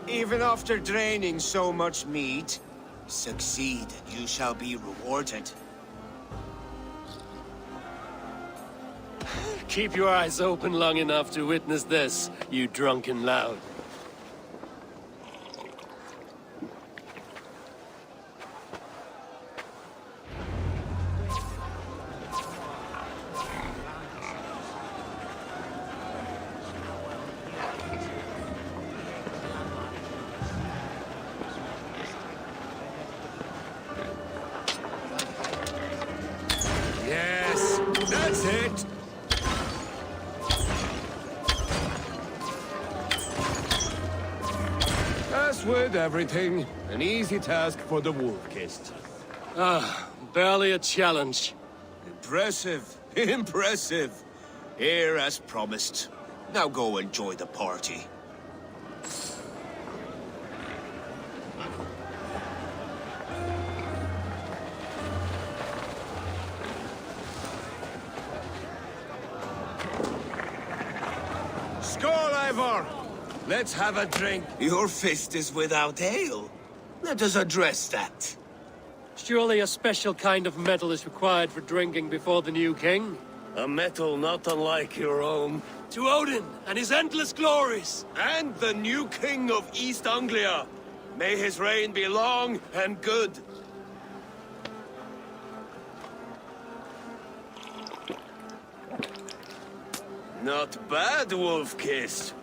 Even after draining so much meat, succeed and you shall be rewarded. Keep your eyes open long enough to witness this, you drunken lout. Yes, that's it! As with everything, an easy task for the wolf-kissed. Barely a challenge. Impressive, impressive. Here as promised. Now go enjoy the party. Skål, Eivor! Let's have a drink. Your fist is without ale. Let us address that. Surely a special kind of metal is required for drinking before the new king? A metal not unlike your own. To Odin and his endless glories! And the new king of East Anglia. May his reign be long and good. Not bad, Wolf-kissed.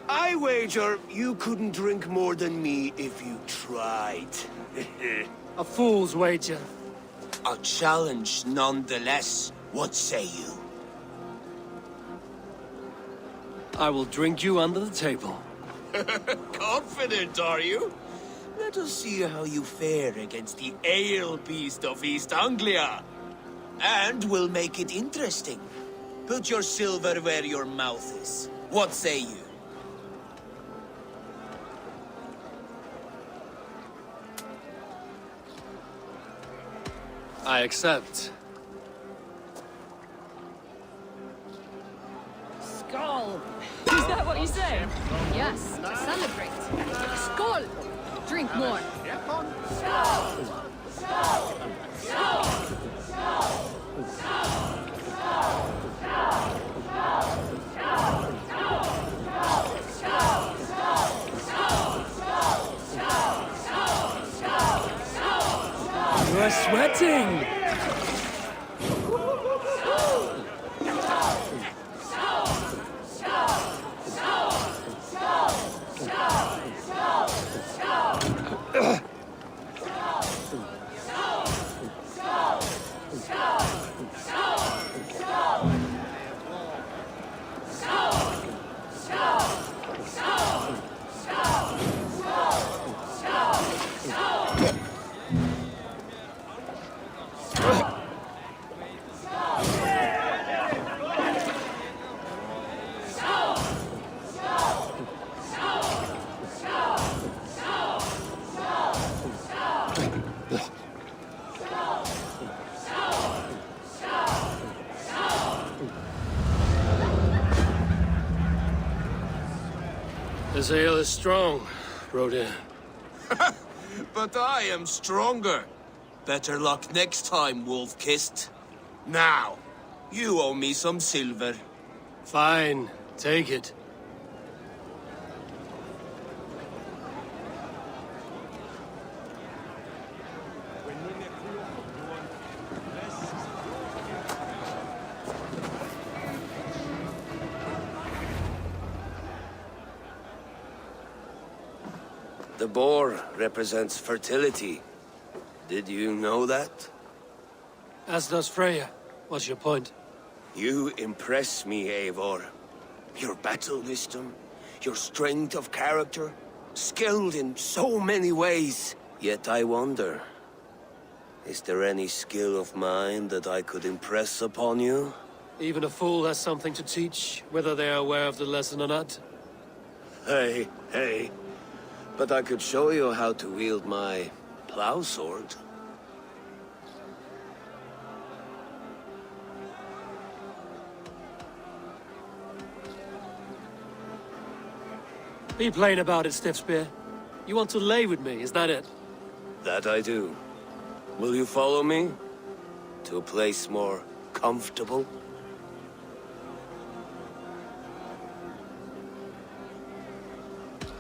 I wager you couldn't drink more than me if you tried. A fool's wager. A challenge nonetheless. What say you? I will drink you under the table. Confident, are you? Let us see how you fare against the ale beast of East Anglia. And we'll make it interesting. Put your silver where your mouth is. What say you? I accept. Skull! Is that what you say? Yes, to celebrate. Skull! Drink more. You're sweating! This ale is strong, Rodin. But I am stronger. Better luck next time, Wolf-Kissed. Now, you owe me some silver. Fine, take it. The boar represents fertility. Did you know that? As does Freya. What's your point? You impress me, Eivor. Your battle wisdom, your strength of character, skilled in so many ways. Yet I wonder, is there any skill of mine that I could impress upon you? Even a fool has something to teach, whether they are aware of the lesson or not. Hey. But I could show you how to wield my plow sword. Be plain about it, Stiffspear. You want to lay with me, is that it? That I do. Will you follow me? To a place more comfortable?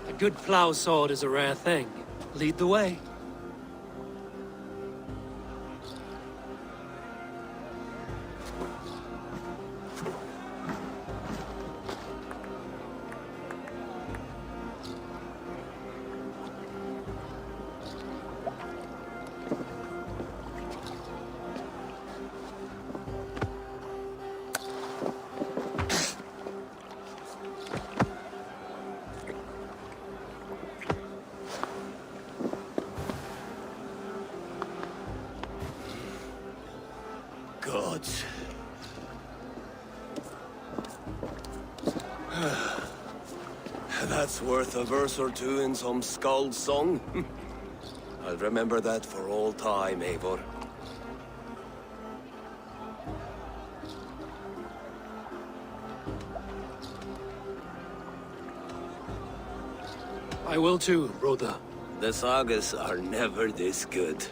A good plow sword is a rare thing. Lead the way. Gods. That's worth a verse or two in some skald's song. I'll remember that for all time, Eivor. I will too, Rhoda. The sagas are never this good.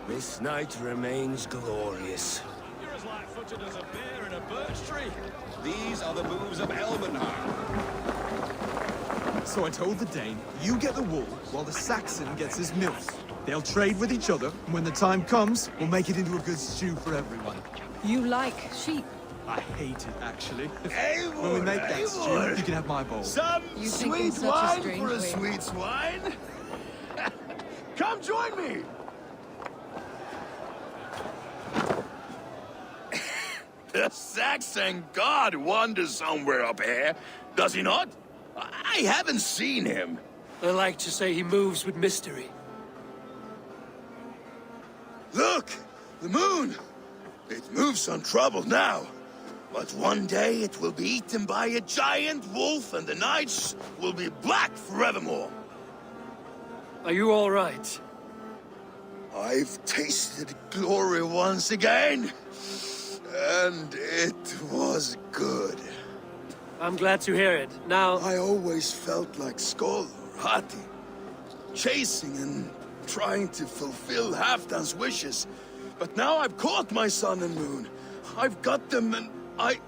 This night remains glorious. You're as light-footed as a bear in a birch tree. These are the moves of Elmenhar. So I told the Dane, you get the wool, while the Saxon gets his milk. They'll trade with each other, and when the time comes, we'll make it into a good stew for everyone. You like sheep? I hate it, actually. When we make that stew, you can have my bowl. Some You think in sweet such a wine strange for a way. sweet swine? Come join me! The Saxon god wanders somewhere up here, does he not? I haven't seen him. I like to say he moves with mystery. Look! The moon! It moves untroubled now. But one day it will be eaten by a giant wolf and the nights will be black forevermore. Are you all right? I've tasted glory once again. And it was good. I'm glad to hear it. Now, I always felt like Skoll or Hati, chasing and trying to fulfill Halfdan's wishes. But now I've caught my sun and moon. I've got them and I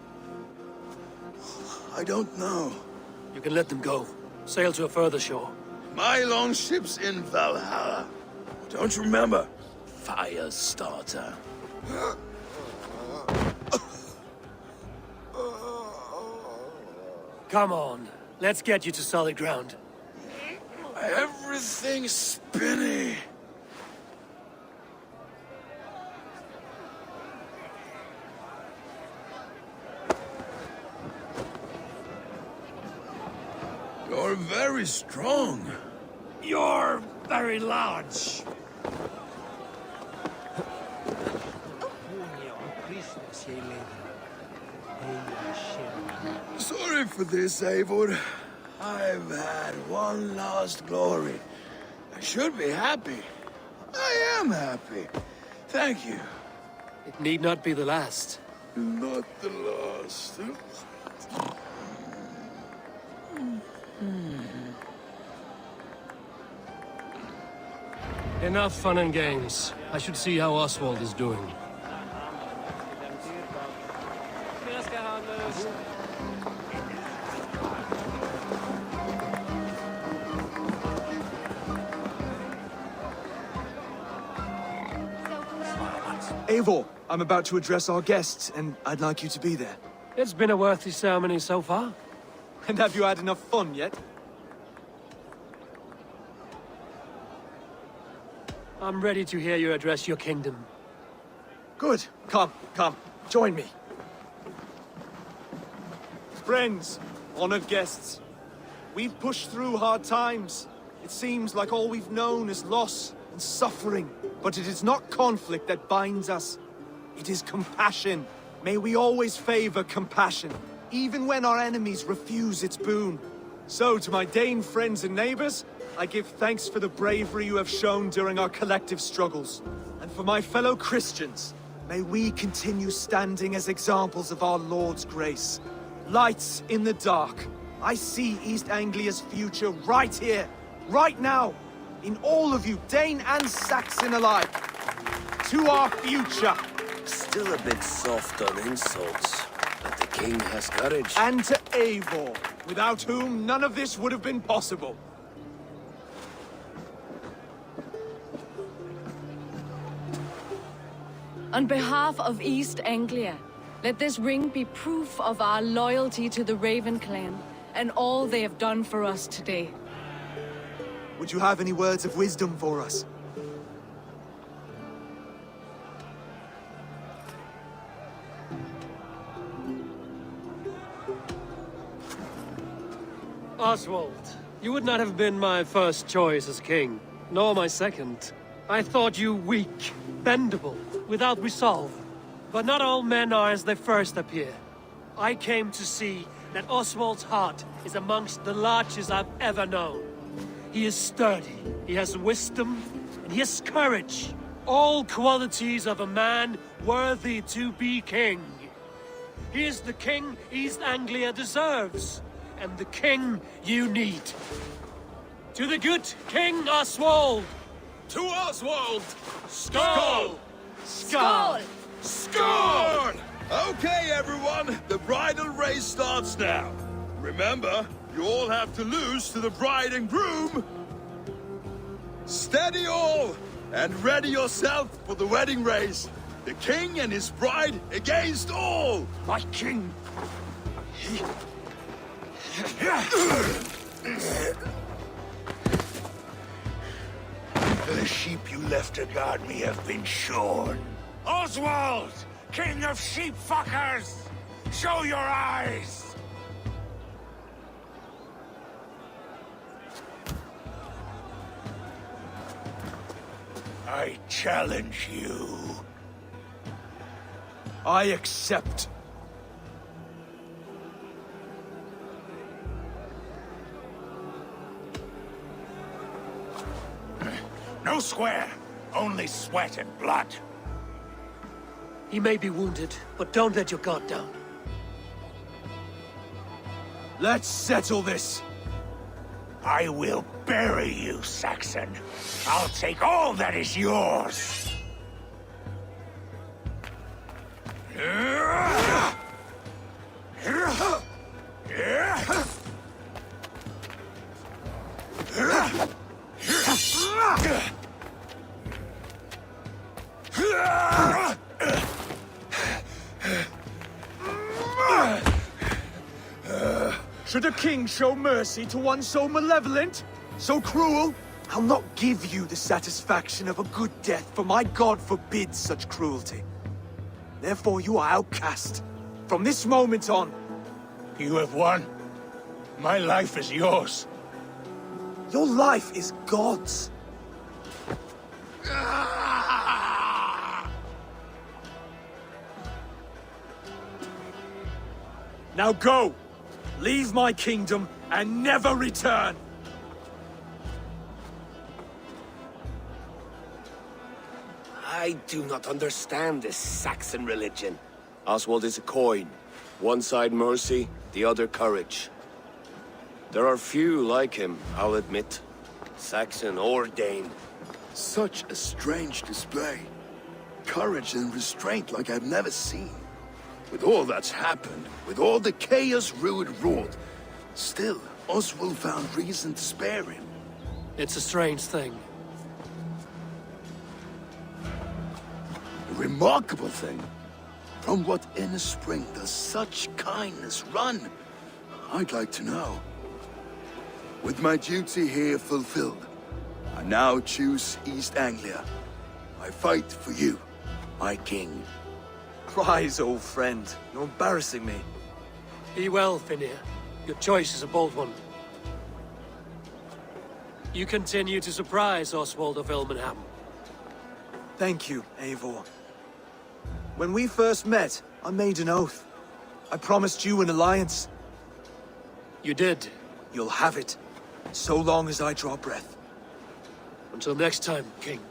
don't know. you can let them go. Sail to a further shore. My longship's in Valhalla. Don't you remember? Firestarter. Come on. Let's get you to solid ground. Everything's spinny. You're very strong. You're very large. Sorry for this, Eivor. I've had one last glory, I should be happy. I am happy. Thank you. It need not be the last. Not the last. Enough fun and games. I should see how Oswald is doing. Eivor, I'm about to address our guests, and I'd like you to be there. It's been a worthy ceremony so far. And have you had enough fun yet? I'm ready to hear you address your kingdom. Good. Come, join me. Friends, honored guests, we've pushed through hard times. It seems like all we've known is loss and suffering. But it is not conflict that binds us. It is compassion. May we always favor compassion, even when our enemies refuse its boon. So, to my Dane friends and neighbors, I give thanks for the bravery you have shown during our collective struggles. And for my fellow Christians, may we continue standing as examples of our Lord's grace. Lights in the dark. I see East Anglia's future right here, right now. In all of you, Dane and Saxon alike. To our future. Still a bit soft on insults, but the king has courage. And to Eivor, without whom none of this would have been possible. On behalf of East Anglia, let this ring be proof of our loyalty to the Raven clan and all they have done for us today. Would you have any words of wisdom for us? Oswald, you would not have been my first choice as king, nor my second. I thought you weak, bendable, without resolve. But not all men are as they first appear. I came to see that Oswald's heart is amongst the largest I've ever known. He is sturdy, he has wisdom, and he has courage. All qualities of a man worthy to be king. He is the king East Anglia deserves, and the king you need. To the good King Oswald! To Oswald! Skull! Skull! Score! Okay, everyone, the bridal race starts now. Remember, you all have to lose to the bride and groom. Steady all, and ready yourself for the wedding race. The king and his bride against all. My king! The sheep you left to guard me have been shorn. Oswald, king of sheep fuckers, show your eyes! I challenge you. I accept. No square, only sweat and blood. He may be wounded, but don't let your guard down. Let's settle this. I will bury you, Saxon. I'll take all that is yours. Should a king show mercy to one so malevolent, so cruel? I'll not give you the satisfaction of a good death, for my god forbids such cruelty. Therefore you are outcast. From this moment on. You have won. My life is yours. Your life is God's. Now go! Leave my kingdom and never return! I do not understand this Saxon religion. Oswald is a coin. One side mercy, the other courage. There are few like him, I'll admit. Saxon or Dane. Such a strange display. Courage and restraint like I've never seen. With all that's happened, with all the chaos Rued wrought, still, Oswald found reason to spare him. It's a strange thing. A remarkable thing. From what inner spring does such kindness run? I'd like to know. With my duty here fulfilled, I now choose East Anglia. I fight for you, my king. Rise, old friend. You're embarrassing me. Be well, Finnir. Your choice is a bold one. You continue to surprise Oswald of Ilmenham. Thank you, Eivor. When we first met, I made an oath. I promised you an alliance. You did. You'll have it, so long as I draw breath. Until next time, King.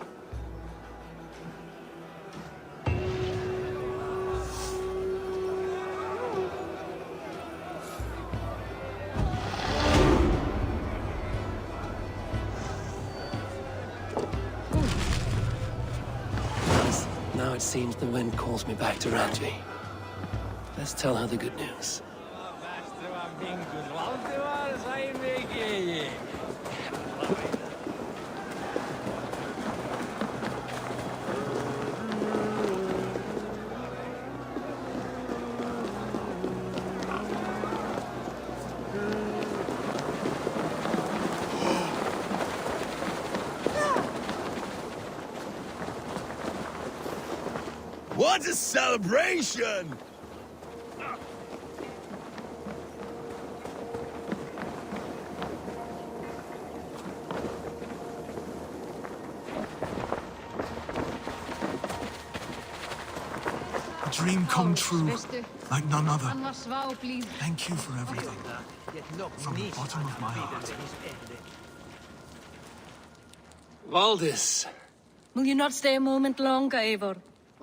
Now it seems the wind calls me back to Ranji. Let's tell her the good news. What a celebration! A dream come true, like none other. Thank you for everything. From the bottom of my heart. Valdis, Will you not stay a moment longer, Eivor?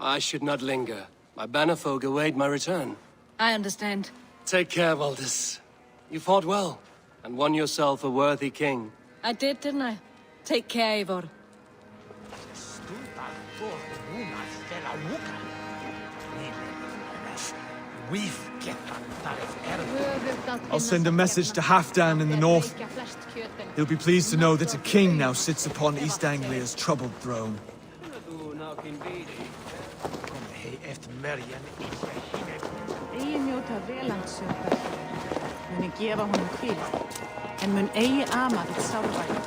I should not linger. My bannerfolk await my return. I understand. Take care, Valdis. You fought well, and won yourself a worthy king. I did, didn't I? Take care, Eivor. I'll send a message to Halfdan in the north. He'll be pleased to know that a king now sits upon East Anglia's troubled throne. Eigi njóta velandsökar, muni gefa honum hvíld, en mun eigi ama þitt sárvæði.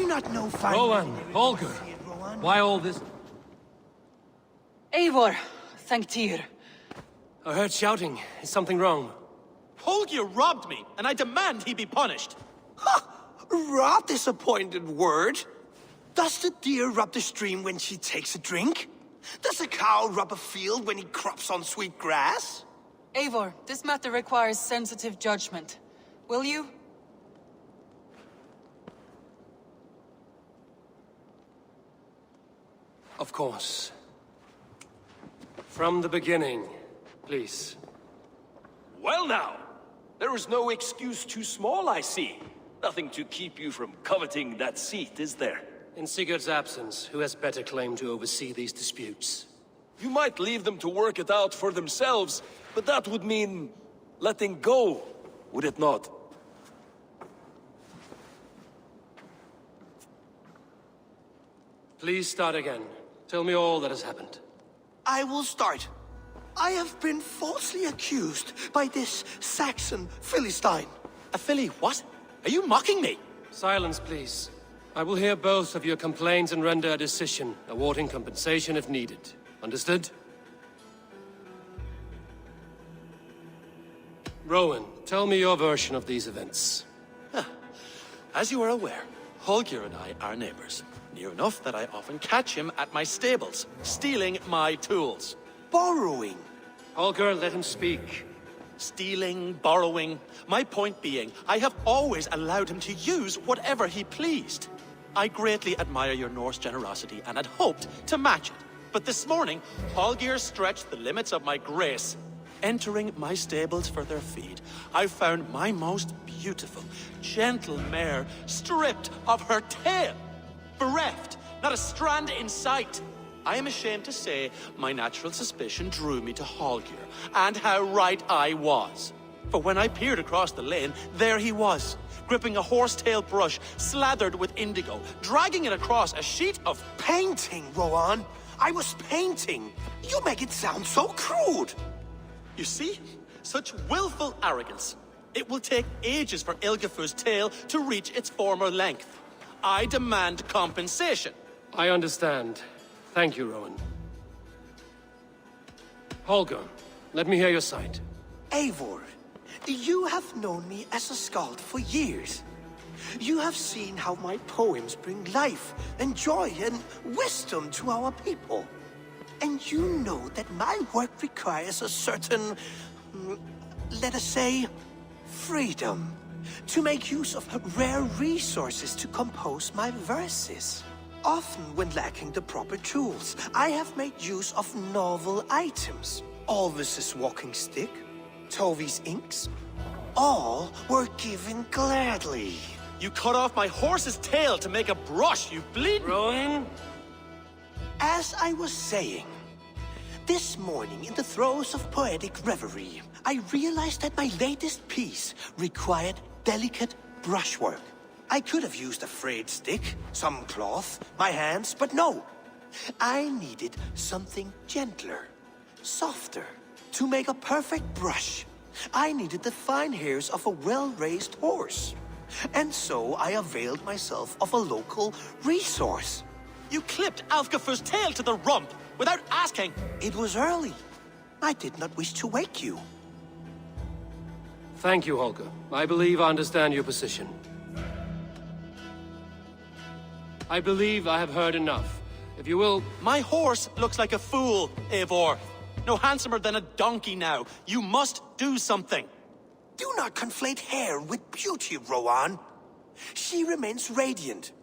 Not know fine. Rowan, Holger, why all this? Eivor, thank Tyr. I heard shouting. Is something wrong? Holger robbed me, and I demand he be punished. Rot this appointed word. Does the deer rub the stream when she takes a drink? Does a cow rub a field when he crops on sweet grass? Eivor, this matter requires sensitive judgment. Will you? Of course. From the beginning, Please. Well now, there is no excuse too small, I see. Nothing to keep you from coveting that seat, is there? In Sigurd's absence, who has better claim to oversee these disputes? You might leave them to work it out for themselves, but that would mean letting go, would it not? Please start again. Tell me all that has happened. I will start. I have been falsely accused by this Saxon Philistine. A Philly what? Are you mocking me? Silence, please. I will hear both of your complaints and render a decision, awarding compensation if needed. Understood? Rowan, tell me your version of these events. As you are aware, Holger and I are neighbors. Near enough that I often catch him at my stables, stealing my tools. Borrowing. Holger, let him speak. Stealing, borrowing. My point being, I have always allowed him to use whatever he pleased. I greatly admire your Norse generosity and had hoped to match it. But this morning, Holger stretched the limits of my grace. Entering my stables for their feed, I found my most beautiful, gentle mare stripped of her tail. Bereft, not a strand in sight. I am ashamed to say my natural suspicion drew me to Holger, and how right I was. For when I peered across the lane, there he was, gripping a horsetail brush slathered with indigo, dragging it across a sheet of painting, Rowan. I was painting. You make it sound so crude. You see? Such willful arrogance. It will take ages for Ilgafur's tail to reach its former length. I demand compensation. I understand. Thank you, Rowan. Holger, let me hear your side. Eivor, you have known me as a skald for years. You have seen how my poems bring life and joy and wisdom to our people. And you know that my work requires a certain, let us say, freedom to make use of rare resources to compose my verses. Often when lacking the proper tools, I have made use of novel items. Alvis's walking stick, Tovi's inks, all were given gladly. You cut off my horse's tail to make a brush, you bleed. Rowan? As I was saying, this morning in the throes of poetic reverie, I realized that my latest piece required delicate brushwork. I could have used a frayed stick, some cloth, my hands, but no. I needed something gentler, softer. To make a perfect brush, I needed the fine hairs of a well-raised horse. And so I availed myself of a local resource. You clipped Alfgafur's tail to the rump without asking. It was early. I did not wish to wake you. Thank you, Holger. I believe I understand your position. I believe I have heard enough. If you will... My horse looks like a fool, Eivor. No handsomer than a donkey now. You must do something. Do not conflate hair with beauty, Rowan. She remains radiant.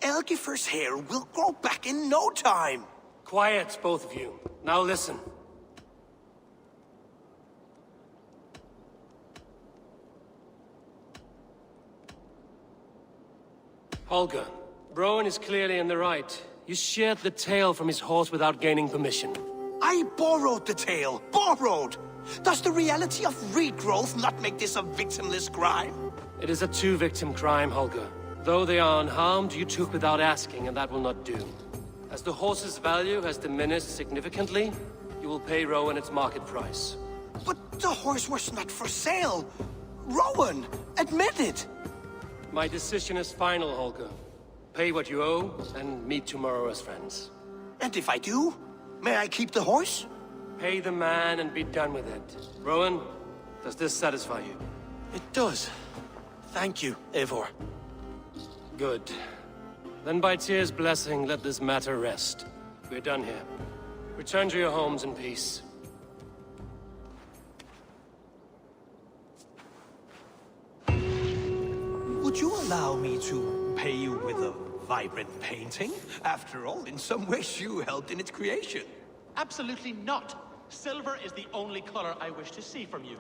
Elgifur's hair will grow back in no time. Quiet, both of you. Now listen. Holger, Rowan is clearly in the right. You sheared the tail from his horse without gaining permission. I borrowed the tail. Borrowed! Does the reality of regrowth not make this a victimless crime? It is a two-victim crime, Holger. Though they are unharmed, you took without asking, and that will not do. As the horse's value has diminished significantly, you will pay Rowan its market price. But the horse was not for sale. Rowan, admit it. My decision is final, Holger. Pay what you owe, and meet tomorrow as friends. And if I do, may I keep the horse? Pay the man and be done with it. Rowan, does this satisfy you? It does. Thank you, Eivor. Good. Then by Tyr's blessing, let this matter rest. We're done here. Return to your homes in peace. Would you allow me to pay you with a vibrant painting? After all, in some ways you helped in its creation. Absolutely not. Silver is the only color I wish to see from you.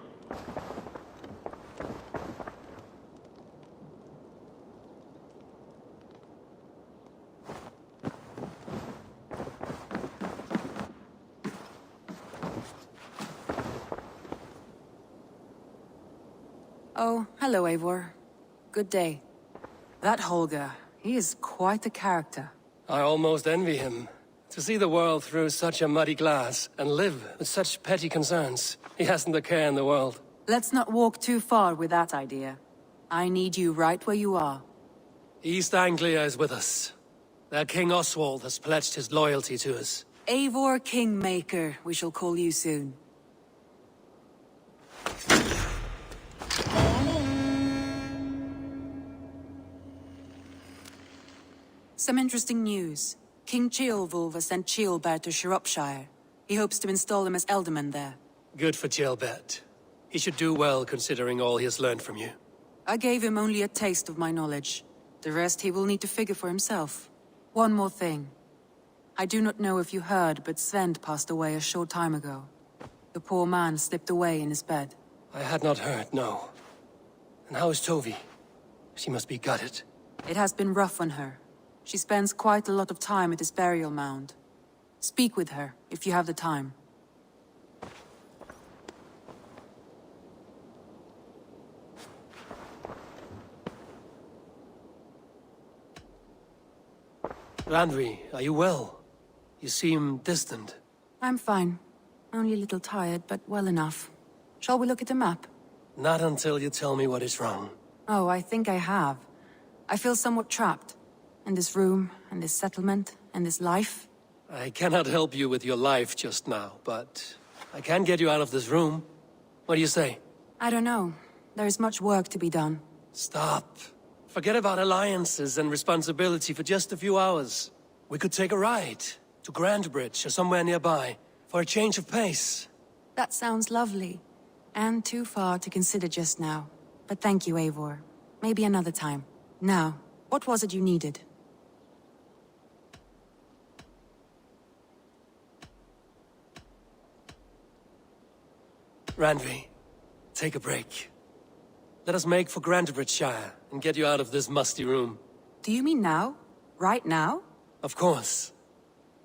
Oh, hello, Eivor. Good day. That Holger, he is quite a character. I almost envy him. To see the world through such a muddy glass, and live with such petty concerns. He hasn't a care in the world. Let's not walk too far with that idea. I need you right where you are. East Anglia is with us. Their King Oswald has pledged his loyalty to us. Eivor Kingmaker, we shall call you soon. Some interesting news. King Ceolwulf has sent Ceolbert to Shropshire. He hopes to install him as Elderman there. Good for Ceolbert. He should do well considering all he has learned from you. I gave him only a taste of my knowledge. The rest he will need to figure for himself. One more thing. I do not know if you heard, but Sven passed away a short time ago. The poor man slipped away in his bed. I had not heard, no. And how is Tovi? She must be gutted. It has been rough on her. She spends quite a lot of time at his burial mound. Speak with her, if you have the time. Randvi, are you well? You seem distant. I'm fine. Only a little tired, but well enough. Shall we look at the map? Not until you tell me what is wrong. Oh, I think I have. I feel somewhat trapped. In this room, and this settlement, and this life. I cannot help you with your life just now, but I can get you out of this room. What do you say? I don't know. There is much work to be done. Stop. Forget about alliances and responsibility for just a few hours. We could take a ride to Grandbridge or somewhere nearby for a change of pace. That sounds lovely. And too far to consider just now. But thank you, Eivor. Maybe another time. Now, what was it you needed? Randvi, take a break. Let us make for Grandbridgeshire and get you out of this musty room. Do you mean now? Right now? Of course.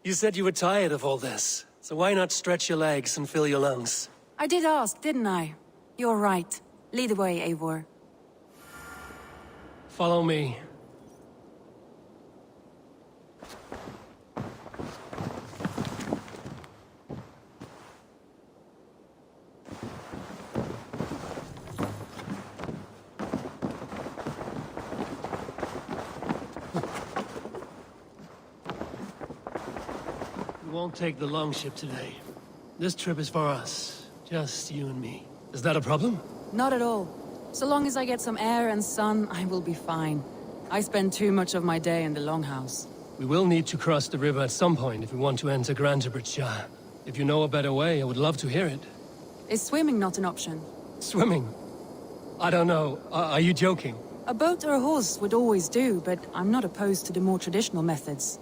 You said you were tired of all this, so why not stretch your legs and fill your lungs? I did ask, didn't I? You're right. Lead the way, Eivor. Follow me. We won't take the longship today. This trip is for us. Just you and me. Is that a problem? Not at all. So long as I get some air and sun, I will be fine. I spend too much of my day in the Longhouse. We will need to cross the river at some point if we want to enter Grandbridgeshire. If you know a better way, I would love to hear it. Is swimming not an option? Swimming? I don't know. Are you joking? A boat or a horse would always do, but I'm not opposed to the more traditional methods.